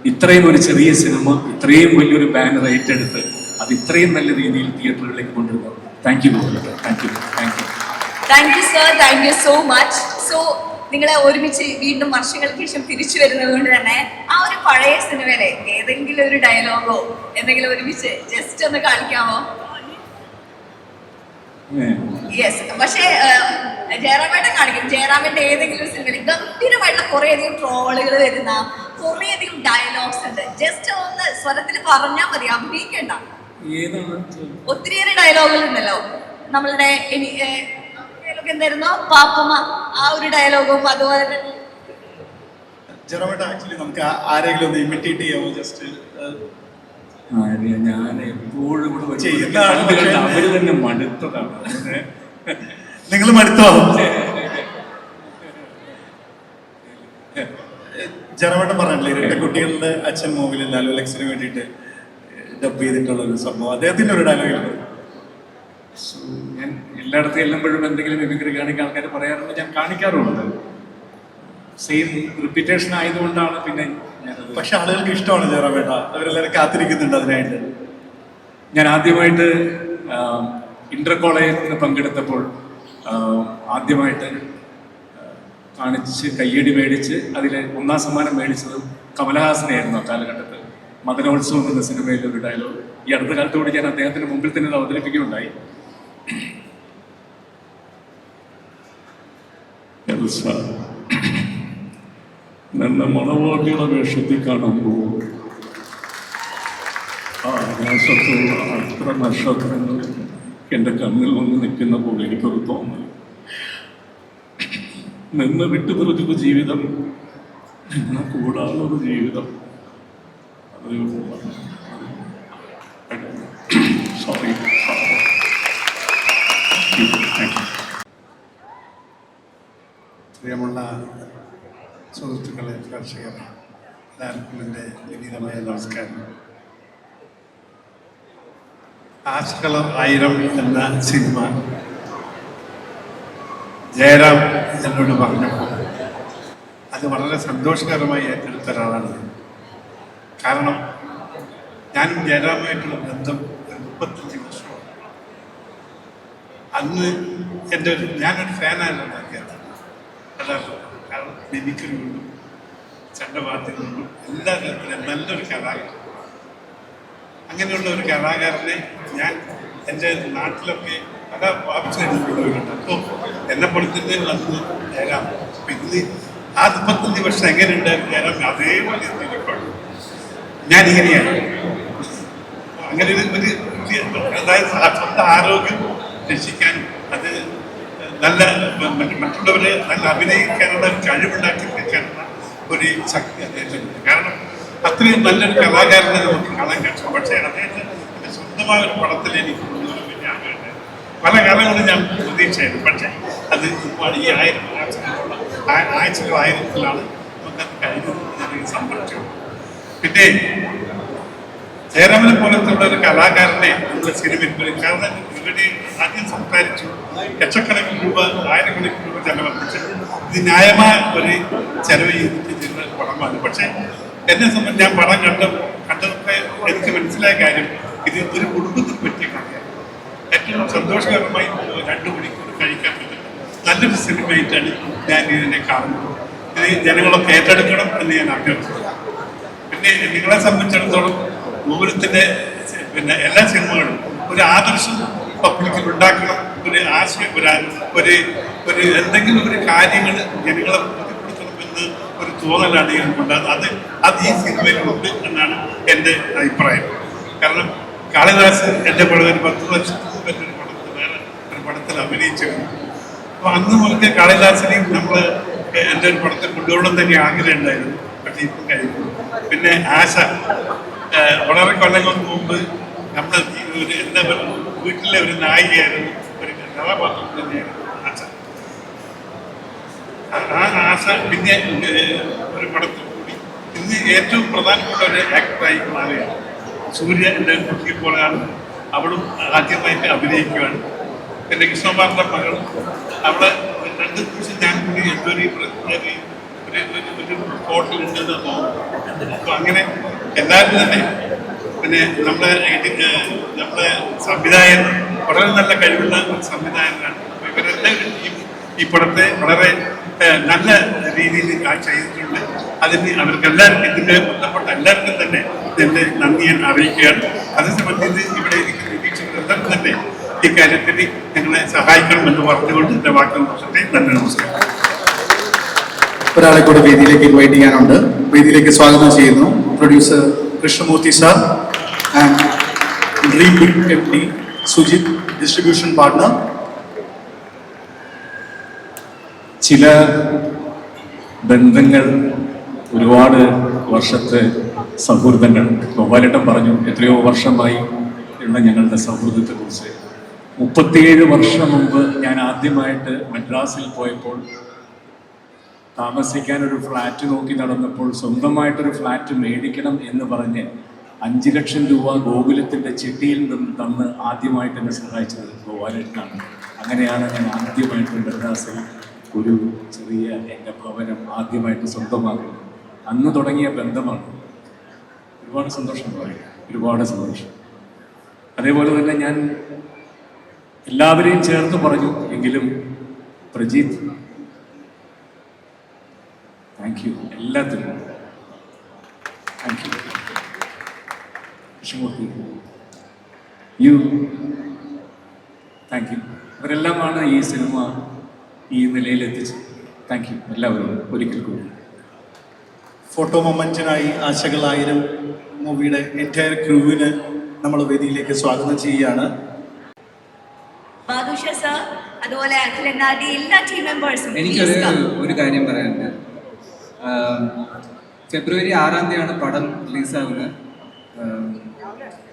ഇത്രയും ഒരു ചെറിയ സിനിമ ഇത്രയും വലിയൊരു ബാനർ ഏറ്റെടുത്ത് അത് ഇത്രയും നല്ല രീതിയിൽ തിയേറ്ററുകളിലേക്ക് കൊണ്ടുവരുന്നു. താങ്ക് യു ഗോപാലേട്ട. Thank you sir, thank you so much. So നിങ്ങളെ ഒരുമിച്ച് വീണ്ടും വർഷങ്ങൾക്ക് ശേഷം തിരിച്ചു വരുന്നത് കൊണ്ട് തന്നെ ആ ഒരു പഴയ സിനിമയിലെ ഏതെങ്കിലും ഒരു ഡയലോഗോ എന്തെങ്കിലും ഒരുമിച്ച് ജസ്റ്റ് ഒന്ന് കാണിക്കാമോ? യെസ്. പക്ഷേ ജയറാമേട്ടൻ കാണിക്കും. ജയറാമേട്ടൻ ഏതെങ്കിലും ഒരു സിനിമയിൽ ഗംഭീരമായിട്ടുള്ള കുറേയധികം ട്രോളുകൾ വരുന്ന കുറേയധികം ഡയലോഗ്സ് ഉണ്ട്. ജസ്റ്റ് ഒന്ന് സ്വരത്തിൽ പറഞ്ഞാൽ മതി, അഭിനയിക്കേണ്ട. ഒത്തിരിയേറെ ഡയലോഗുകൾ ഉണ്ടല്ലോ. നമ്മളുടെ എന്തായിരുന്നു പാപ്പമ്മ, ആ ഒരു ഡയലോഗും അതുപോലെ തന്നെ. ജയറാമേട്ട, ആക്ച്വലി നമുക്ക് ആരെങ്കിലും ഒന്ന് ഇമിറ്റേറ്റ് ചെയ്യാമോ? ജസ്റ്റ് ഞാൻ എപ്പോഴും അവര് തന്നെ മടുത്തതാണ്. നിങ്ങൾ മടുത്തോ? ജയറാമേട്ടൻ പറഞ്ഞില്ലേ, 2 കുട്ടികളുടെ അച്ഛൻ മൂവിൽ ലാലു ലക്സിന് വേണ്ടിയിട്ട് ഡബ് ചെയ്തിട്ടുള്ള ഒരു സംഭവം, അദ്ദേഹത്തിന്റെ ഒരു ഡയലോഗാണ്. ഞാൻ എല്ലായിടത്തും ചെല്ലുമ്പോഴും എന്തെങ്കിലും മിമിക്രി കാണിക്കാൻ ആൾക്കാർ പറയാറുണ്ട്, ഞാൻ കാണിക്കാറുണ്ട്. സെയിം റിപ്പീറ്റേഷൻ ആയതുകൊണ്ടാണ്. പിന്നെ പക്ഷെ ആളുകൾക്ക് ഇഷ്ടമാണ് ജയറാമേട്ട, അവരെല്ലാവരും കാത്തിരിക്കുന്നുണ്ട് അതിനായിട്ട്. ഞാൻ ആദ്യമായിട്ട് ഇന്റർ കോളേജിൽ പങ്കെടുത്തപ്പോൾ ആദ്യമായിട്ട് കാണിച്ച് കയ്യടി മേടിച്ച് അതിൽ 1ാം സമ്മാനം മേടിച്ചതും കമലഹാസനായിരുന്നു ആ കാലഘട്ടത്തിൽ. മദനോത്സവം എന്ന സിനിമയിലെ ഒരു ഡയലോഗ് ഈ അടുത്ത കാലത്തോടെ ഞാൻ അദ്ദേഹത്തിന് മുമ്പിൽ തന്നെ അവതരിപ്പിക്കുകയുണ്ടായി. ನನ್ನ ಮನವಾಗಿರೋ ವೇಷത്തിൽ കാണുമ്പോൾ ആകാശത്തുള്ള അത്ര നക്ഷത്രങ്ങൾ എൻ്റെ കണ്ണിൽ വന്ന് നിൽക്കുന്ന പോലെ എനിക്കൊരു തോന്നൽ. നിന്ന് വിട്ടുപിറച്ചൊരു ജീവിതം, നിന്ന് കൂടാതൊരു ജീവിതം. സോറി. Thank you. പ്രിയമുള്ള സുഹൃത്തുക്കളെ, പ്രേക്ഷകരെ, എല്ലാവർക്കും എൻ്റെ വിനീതമായ നമസ്കാരം. ആശകൾ 1000 എന്ന സിനിമ ജയറാം എന്നോട് പറഞ്ഞപ്പോൾ അത് വളരെ സന്തോഷകരമായി ഏറ്റെടുത്ത ഒരാളാണ്. കാരണം ഞാനും ജയറാമുമായിട്ടുള്ള ബന്ധം 35 വർഷമാണ്. അന്ന് ഞാനൊരു ഫാനായിരുന്നു അദ്ദേഹം. കാരണം മിമിക്രികൊണ്ടും ചണ്ടവാദ്യങ്ങളുണ്ടും എല്ലാ തരത്തിലും നല്ലൊരു കലാകാരൻ. അങ്ങനെയുള്ള ഒരു കലാകാരനെ ഞാൻ എൻ്റെ നാട്ടിലൊക്കെ പല ഓപ്ഷനുകളുണ്ട്. അപ്പോൾ എന്നെപ്പോലെ തന്നെ അന്ന് ജയറാം. അപ്പം ഇന്ന് ആ 35 വർഷം എങ്ങനെയുണ്ടായിരുന്നു ജയറാം, അതേപോലെ ഇരിക്കണം. ഞാനിങ്ങനെയാണ്. അങ്ങനെ അതായത് സ്വന്തം ആരോഗ്യം രക്ഷിക്കാനും അത് നല്ല മറ്റുള്ളവരെ നല്ല അഭിനയിക്കാനുള്ള കഴിവുണ്ടാക്കി വെക്കാനുള്ള ഒരു ശക്തി അദ്ദേഹത്തിനുണ്ട്. കാരണം അത്രയും നല്ലൊരു കലാകാരനെ നമുക്ക് കാണാൻ കഴിച്ചു. പക്ഷേ അദ്ദേഹത്തിന് സ്വന്തമായ ഒരു പടത്തിൽ എനിക്ക് കൊണ്ടുവരാൻ വലിയ ആഗ്രഹമുണ്ടായിരുന്നു. പല കാലങ്ങളും ഞാൻ പ്രതീക്ഷയായിരുന്നു. പക്ഷേ അത് ഒരുപാട് ഈ 1000 ആഴ്ചകളായിരത്തിലാണ് നമുക്കത് കഴിഞ്ഞത്. ഞാൻ സന്തോഷം. പിന്നെ ജയറാമിനെ പോലത്തെ ഒരു കലാകാരനെ നമ്മുടെ സിനിമയിൽ വരും. കാരണം ഇവരുടെ ആദ്യം സംസാരിച്ചു ലക്ഷക്കണക്കിന് രൂപ, 1000കണക്കിന് രൂപ ചെലവഴിച്ച് ഇത് ന്യായമായ ഒരു ചെലവ് ചെയ്തിട്ട് ചെയ്യുന്ന പടമാണ്. പക്ഷേ എന്നെ സംബന്ധിച്ച് ഞാൻ പടം കണ്ടതൊക്കെ എനിക്ക് മനസ്സിലായ കാര്യം, ഇത് ഒരു കുടുംബത്തിന് പറ്റിയ കഥയാണ്. ഏറ്റവും സന്തോഷകരമായി 2 മണിക്കൂർ കഴിക്കാൻ പറ്റുന്ന നല്ലൊരു സിനിമയായിട്ടാണ് ഞാൻ ഇതിനെ കാണുന്നത്. ഇത് ജനങ്ങളൊക്കെ ഏറ്റെടുക്കണം എന്ന് ഞാൻ ആഗ്രഹിക്കുന്നു. പിന്നെ നിങ്ങളെ സംബന്ധിച്ചിടത്തോളം ഗോകുലത്തിൻ്റെ പിന്നെ എല്ലാ സിനിമകളും ഒരു ആദർശം പബ്ലിക്കിൽ ഉണ്ടാക്കണം, ഒരു ആശയം, ഒരു എന്തെങ്കിലും ഒരു കാര്യങ്ങൾ ജനങ്ങളെ ബോധ്യപ്പെടുത്തണമെന്ന് ഒരു തോന്നലാണ് എനിക്കുണ്ടാകുന്നത്. അത് ഈ സിനിമയിലുണ്ട് എന്നാണ് എൻ്റെ അഭിപ്രായം. കാരണം കാളിദാസ് എൻ്റെ പടം ഒരു 10 വർഷത്തിന് മുമ്പ് വേറെ ഒരു പടത്തിൽ അഭിനയിച്ചിരുന്നു. അപ്പോൾ അന്ന് മുതലേ കാളിദാസിനെയും നമ്മൾ എൻ്റെ ഒരു പടത്തിൽ കൊണ്ടുപോകണം തന്നെ ആഗ്രഹം ഉണ്ടായിരുന്നു. പക്ഷേ ഇപ്പം കഴിഞ്ഞു. പിന്നെ ആശ വളരെ കൊല്ലങ്ങൾക്ക് മുമ്പ് നമ്മൾ ഒരു എന്താ പറയുക, വീട്ടിലെ ഒരു നായികയായിരുന്നു, ഒരു കഥാപാത്രം തന്നെയായിരുന്നു ആശ. ആ ആശ പിന്നെ ഒരു പടത്തിൽ കൂടി ഇന്ന് ഏറ്റവും പ്രധാനപ്പെട്ട ഒരു ആക്ടറായി മാറുകയാണ്. സൂര്യ എൻ്റെ കുട്ടിയെ പോലെയാണ്. അവളും ആദ്യമായിട്ട് അഭിനയിക്കുകയാണ്. എൻ്റെ കൃഷ്ണകുമാറിൻ്റെ മകൾ, അവളെ 2 ദിവസം ഞാൻ കൂടി എന്തൊരു ഒരു ഹോട്ടലുണ്ടെന്ന് തോന്നുന്നു. അപ്പോൾ അങ്ങനെ എല്ലാവരും തന്നെ പിന്നെ നമ്മുടെ സംവിധായകൻ വളരെ നല്ല കഴിവുള്ള ഒരു സംവിധായകനാണ്. ഇവരെല്ലാവരും ഈ പടത്തെ വളരെ നല്ല രീതിയിൽ ചെയ്തിട്ടുണ്ട്. അതിന് അവർക്കെല്ലാവർക്കും, ഇതിൻ്റെ ബന്ധപ്പെട്ട എല്ലാവർക്കും തന്നെ എൻ്റെ നന്ദി ഞാൻ അറിയിക്കുകയാണ്. അതേ സംബന്ധിച്ച് ഇവിടെ ഇരിക്കുന്ന നിരീക്ഷകരെല്ലാവരും തന്നെ ഇക്കാര്യത്തിൽ ഞങ്ങളെ സഹായിക്കണമെന്ന് പറഞ്ഞുകൊണ്ട് എൻ്റെ വാക്കുകൾ പ്രശ്നത്തെ നന്ദി, നമസ്കാരം. ഒരാളെ കൂടെ വേദിയിലേക്ക് ഇൻവൈറ്റ് ചെയ്യാനുണ്ട്. വേദിയിലേക്ക് സ്വാഗതം ചെയ്യുന്നു producer Krishnamoorthy sir and dream big MD Sujith, distribution partner. ചില ബന്ധങ്ങൾ, ഒരുപാട് വർഷത്തെ സൗഹൃദങ്ങൾ. ഗോപാലേട്ടൻ പറഞ്ഞു എത്രയോ വർഷമായി ഉള്ള ഞങ്ങളുടെ സൗഹൃദത്തെക്കുറിച്ച്. 37 വർഷം മുമ്പ് ഞാൻ ആദ്യമായിട്ട് മദ്രാസിൽ പോയപ്പോൾ താമസിക്കാനൊരു ഫ്ലാറ്റ് നോക്കി നടന്നപ്പോൾ സ്വന്തമായിട്ടൊരു ഫ്ലാറ്റ് മേടിക്കണം എന്ന് പറഞ്ഞ് 5 ലക്ഷം രൂപ ഗോകുലത്തിൻ്റെ ചിട്ടിയിൽ നിന്ന് തന്ന് ആദ്യമായിട്ട് എന്നെ സഹായിച്ചത് ഗോപാലേട്ടനാണ്. അങ്ങനെയാണ് ഞാൻ ആദ്യമായിട്ട് മദ്രാസിൽ ഒരു ചെറിയ എൻ്റെ ഭവനം ആദ്യമായിട്ട് സ്വന്തമാക്കുന്നത്. അന്ന് തുടങ്ങിയ ബന്ധമാണ്. ഒരുപാട് സന്തോഷം പറയും, ഒരുപാട് സന്തോഷം. അതേപോലെ തന്നെ ഞാൻ എല്ലാവരെയും ചേർത്ത് പറഞ്ഞു എങ്കിലും പ്രജീത്, താങ്ക് യു എല്ലാത്തിനും. Thank you Krishnamurthy, you, thank you. ഇവരെല്ലാമാണ് ഈ സിനിമ ഈ നിലയിലെത്തിച്ചത്. താങ്ക് യു എല്ലാവരും ഒരിക്കൽ കൂടി. ഫോട്ടോ മൊമെന്റിനായി ആശകൾ 1000 മൂവിയുടെ എൻറ്റയർ ക്രൂവിന് നമ്മൾ വേദിയിലേക്ക് സ്വാഗതം ചെയ്യുകയാണ്. ബാദുഷ സർ, അതുപോലെ അഖിലനാടി എല്ലാ ടീം മെമ്പേഴ്സും. എനിക്കൊരു കാര്യം പറയാനുണ്ട്. ഫെബ്രുവരി 6-ാം തീയതിയാണ് പടം റിലീസാകുന്നത്.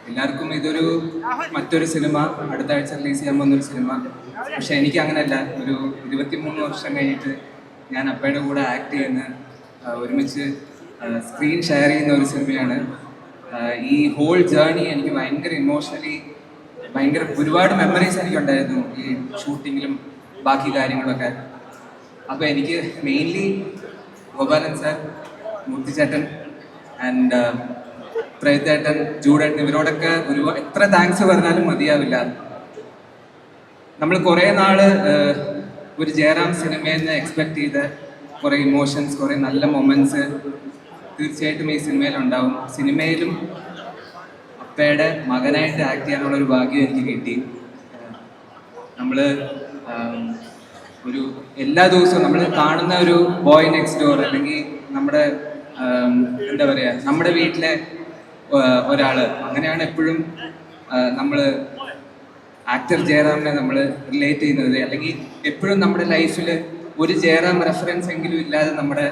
എല്ലാവർക്കും ഇതൊരു മറ്റൊരു സിനിമ, അടുത്ത ആഴ്ച റിലീസ് ചെയ്യാൻ പോകുന്നൊരു സിനിമ. പക്ഷെ എനിക്ക് അങ്ങനെയല്ല. ഒരു 23 വർഷം കഴിഞ്ഞിട്ട് ഞാൻ അപ്പയുടെ കൂടെ ആക്ട് ചെയ്യുന്ന ഒരുമിച്ച് സ്ക്രീൻ ഷെയർ ചെയ്യുന്ന ഒരു സിനിമയാണ്. ഈ ഹോൾ ജേർണി എനിക്ക് ഭയങ്കര ഇമോഷണലി ഭയങ്കര ഒരുപാട് മെമ്മറീസ് എനിക്കുണ്ടായിരുന്നു ഈ ഷൂട്ടിങ്ങിലും ബാക്കി കാര്യങ്ങളൊക്കെ. അപ്പോൾ എനിക്ക് മെയിൻലി ഗോപാലൻ സാർ, മൂർത്തിച്ചേട്ടൻ ആൻഡ് പ്രേതേട്ടൻ, ജൂഡേട്ടൻ ഇവരോടൊക്കെ എത്ര താങ്ക്സ് പറഞ്ഞാലും മതിയാവില്ല. നമ്മൾ കുറേ നാള് ഒരു ജയറാം സിനിമയിൽ നിന്ന് എക്സ്പെക്ട് ചെയ്ത കുറേ ഇമോഷൻസ്, കുറേ നല്ല മൊമെന്റ്സ് തീർച്ചയായിട്ടും ഈ സിനിമയിലുണ്ടാവും. സിനിമയിലും അപ്പയുടെ മകനായിട്ട് ആക്ട് ചെയ്യാനുള്ള ഒരു ഭാഗ്യം എനിക്ക് കിട്ടി. നമ്മൾ ഒരു എല്ലാ ദിവസവും നമ്മൾ കാണുന്ന ഒരു ബോയ് നെക്സ്റ്റ് ഡോർ അല്ലെങ്കിൽ നമ്മുടെ എന്താ പറയുക നമ്മുടെ വീട്ടിലെ ഒരാൾ, അങ്ങനെയാണ് എപ്പോഴും നമ്മൾ ആക്ടർ ജയറാമിനെ നമ്മൾ റിലേറ്റ് ചെയ്യുന്നത്. അല്ലെങ്കിൽ എപ്പോഴും നമ്മുടെ ലൈഫിൽ ഒരു ജയറാം റെഫറൻസ് എങ്കിലും ഇല്ലാതെ നമ്മുടെ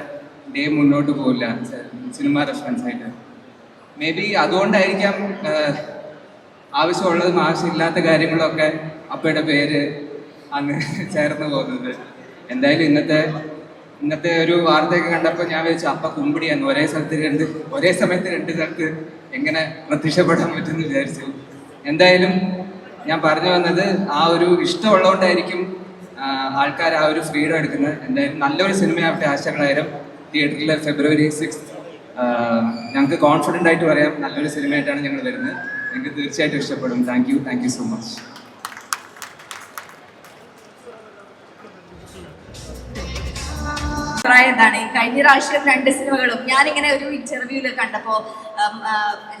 ഡേ മുന്നോട്ട് പോകില്ല, സിനിമ റെഫറൻസ് ആയിട്ട്. മേ ബി അതുകൊണ്ടായിരിക്കാം ആവശ്യമുള്ളതും ആവശ്യമില്ലാത്ത കാര്യങ്ങളൊക്കെ അപ്പയുടെ പേര് അന്ന് ചേർന്ന് പോകുന്നത്. എന്തായാലും ഇന്നത്തെ ഒരു വാർത്തയൊക്കെ കണ്ടപ്പോൾ ഞാൻ വിചാരിച്ചു അപ്പ കുമ്പിടിയാന്ന്, ഒരേ സമയത്ത് രണ്ട് സ്ഥലത്ത് എങ്ങനെ പ്രത്യക്ഷപ്പെടാൻ പറ്റുമെന്ന് വിചാരിച്ചു. എന്തായാലും ഞാൻ പറഞ്ഞു വന്നത് ആ ഒരു ഇഷ്ടമുള്ളതുകൊണ്ടായിരിക്കും ആൾക്കാർ ആ ഒരു ഫ്രീഡം എടുക്കുന്നത്. എന്തായാലും നല്ലൊരു സിനിമയാവട്ടെ, ആശകളായിരം. തിയേറ്ററിൽ February 6 ഞങ്ങൾക്ക് കോൺഫിഡൻ്റ് ആയിട്ട് പറയാം, നല്ലൊരു സിനിമയായിട്ടാണ് ഞങ്ങൾ വരുന്നത്. നിങ്ങൾക്ക് തീർച്ചയായിട്ടും ഇഷ്ടപ്പെടും. Thank you so much. എന്താണ് ഈ കഴിഞ്ഞ പ്രാവശ്യം 2 സിനിമകളും ഞാനിങ്ങനെ ഒരു ഇന്റർവ്യൂല് കണ്ടപ്പോ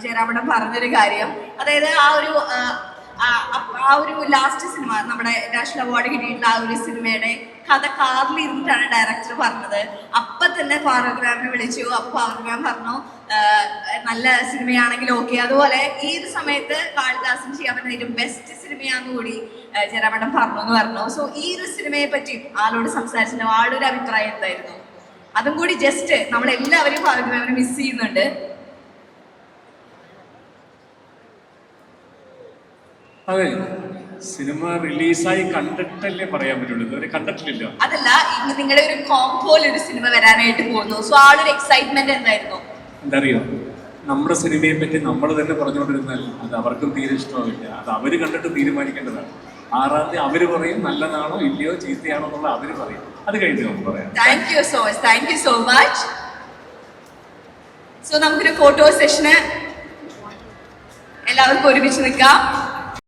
ജയറാമേട്ടൻ പറഞ്ഞൊരു കാര്യം, അതായത് ആ ഒരു ലാസ്റ്റ് സിനിമ നമ്മുടെ നാഷണൽ അവാർഡ് കിട്ടിയിട്ടുള്ള ആ ഒരു സിനിമയുടെ കഥ കാറിൽ ഇരുന്നിട്ടാണ് ഡയറക്ടർ പറഞ്ഞത്. അപ്പം തന്നെ ഫാറൂഖ് മാമിനെ വിളിച്ചു. അപ്പോൾ ഫാറൂഖ് മാം പറഞ്ഞു നല്ല സിനിമയാണെങ്കിൽ ഓക്കെ. അതുപോലെ ഈ ഒരു സമയത്ത് കാളിദാസൻ ചെയ്യാൻ പറ്റുന്ന ഏറ്റവും ബെസ്റ്റ് സിനിമയാണെന്ന് കൂടി ജയറാമേട്ടൻ പറഞ്ഞു. സോ ഈ ഒരു സിനിമയെ പറ്റി ആളോട് സംസാരിച്ചിട്ടുണ്ടോ? ആളൊരു അഭിപ്രായം എന്തായിരുന്നു? അതും കൂടി ജസ്റ്റ് നമ്മളെല്ലാവരും ഫാറൂഖ് മാമിനെ മിസ് ചെയ്യുന്നുണ്ട്. അതെ, സിനിമ റിലീസായി കണ്ടിട്ടല്ലേ പറയാൻ പറ്റുള്ളൂ, ഇതുവരെ കണ്ടിട്ടില്ലല്ലോ. അതല്ല, നിങ്ങളുടെ ഒരു കോംബോയിൽ ഒരു സിനിമ വരാനായിട്ട് പോകുന്നു. സോ ആ ഒരു എക്സൈറ്റ്മെന്റ് എന്തായിരുന്നു? എന്താ അറിയോ, നമ്മുടെ സിനിമയെ പറ്റി നമ്മൾ തന്നെ പറഞ്ഞുകൊണ്ടിരുന്നാൽ അത് അവർക്കും തീരെ ഇഷ്ടമാവില്ല. അത് അവര് കണ്ടിട്ട് തീരുമാനിക്കേണ്ടതാണ്. 6-ാം തീയതി അവര് പറയും നല്ലതാണോ ഇല്ലയോ ചീത്തയാണോ എന്നുള്ള അവര് പറയും. അത് കഴിഞ്ഞ് നമുക്ക് പറയാം. Thank you so much. So നമുക്കൊരു ഫോട്ടോ സെഷന് എല്ലാവർക്കും ഒരുമിച്ച് നിൽക്കാം.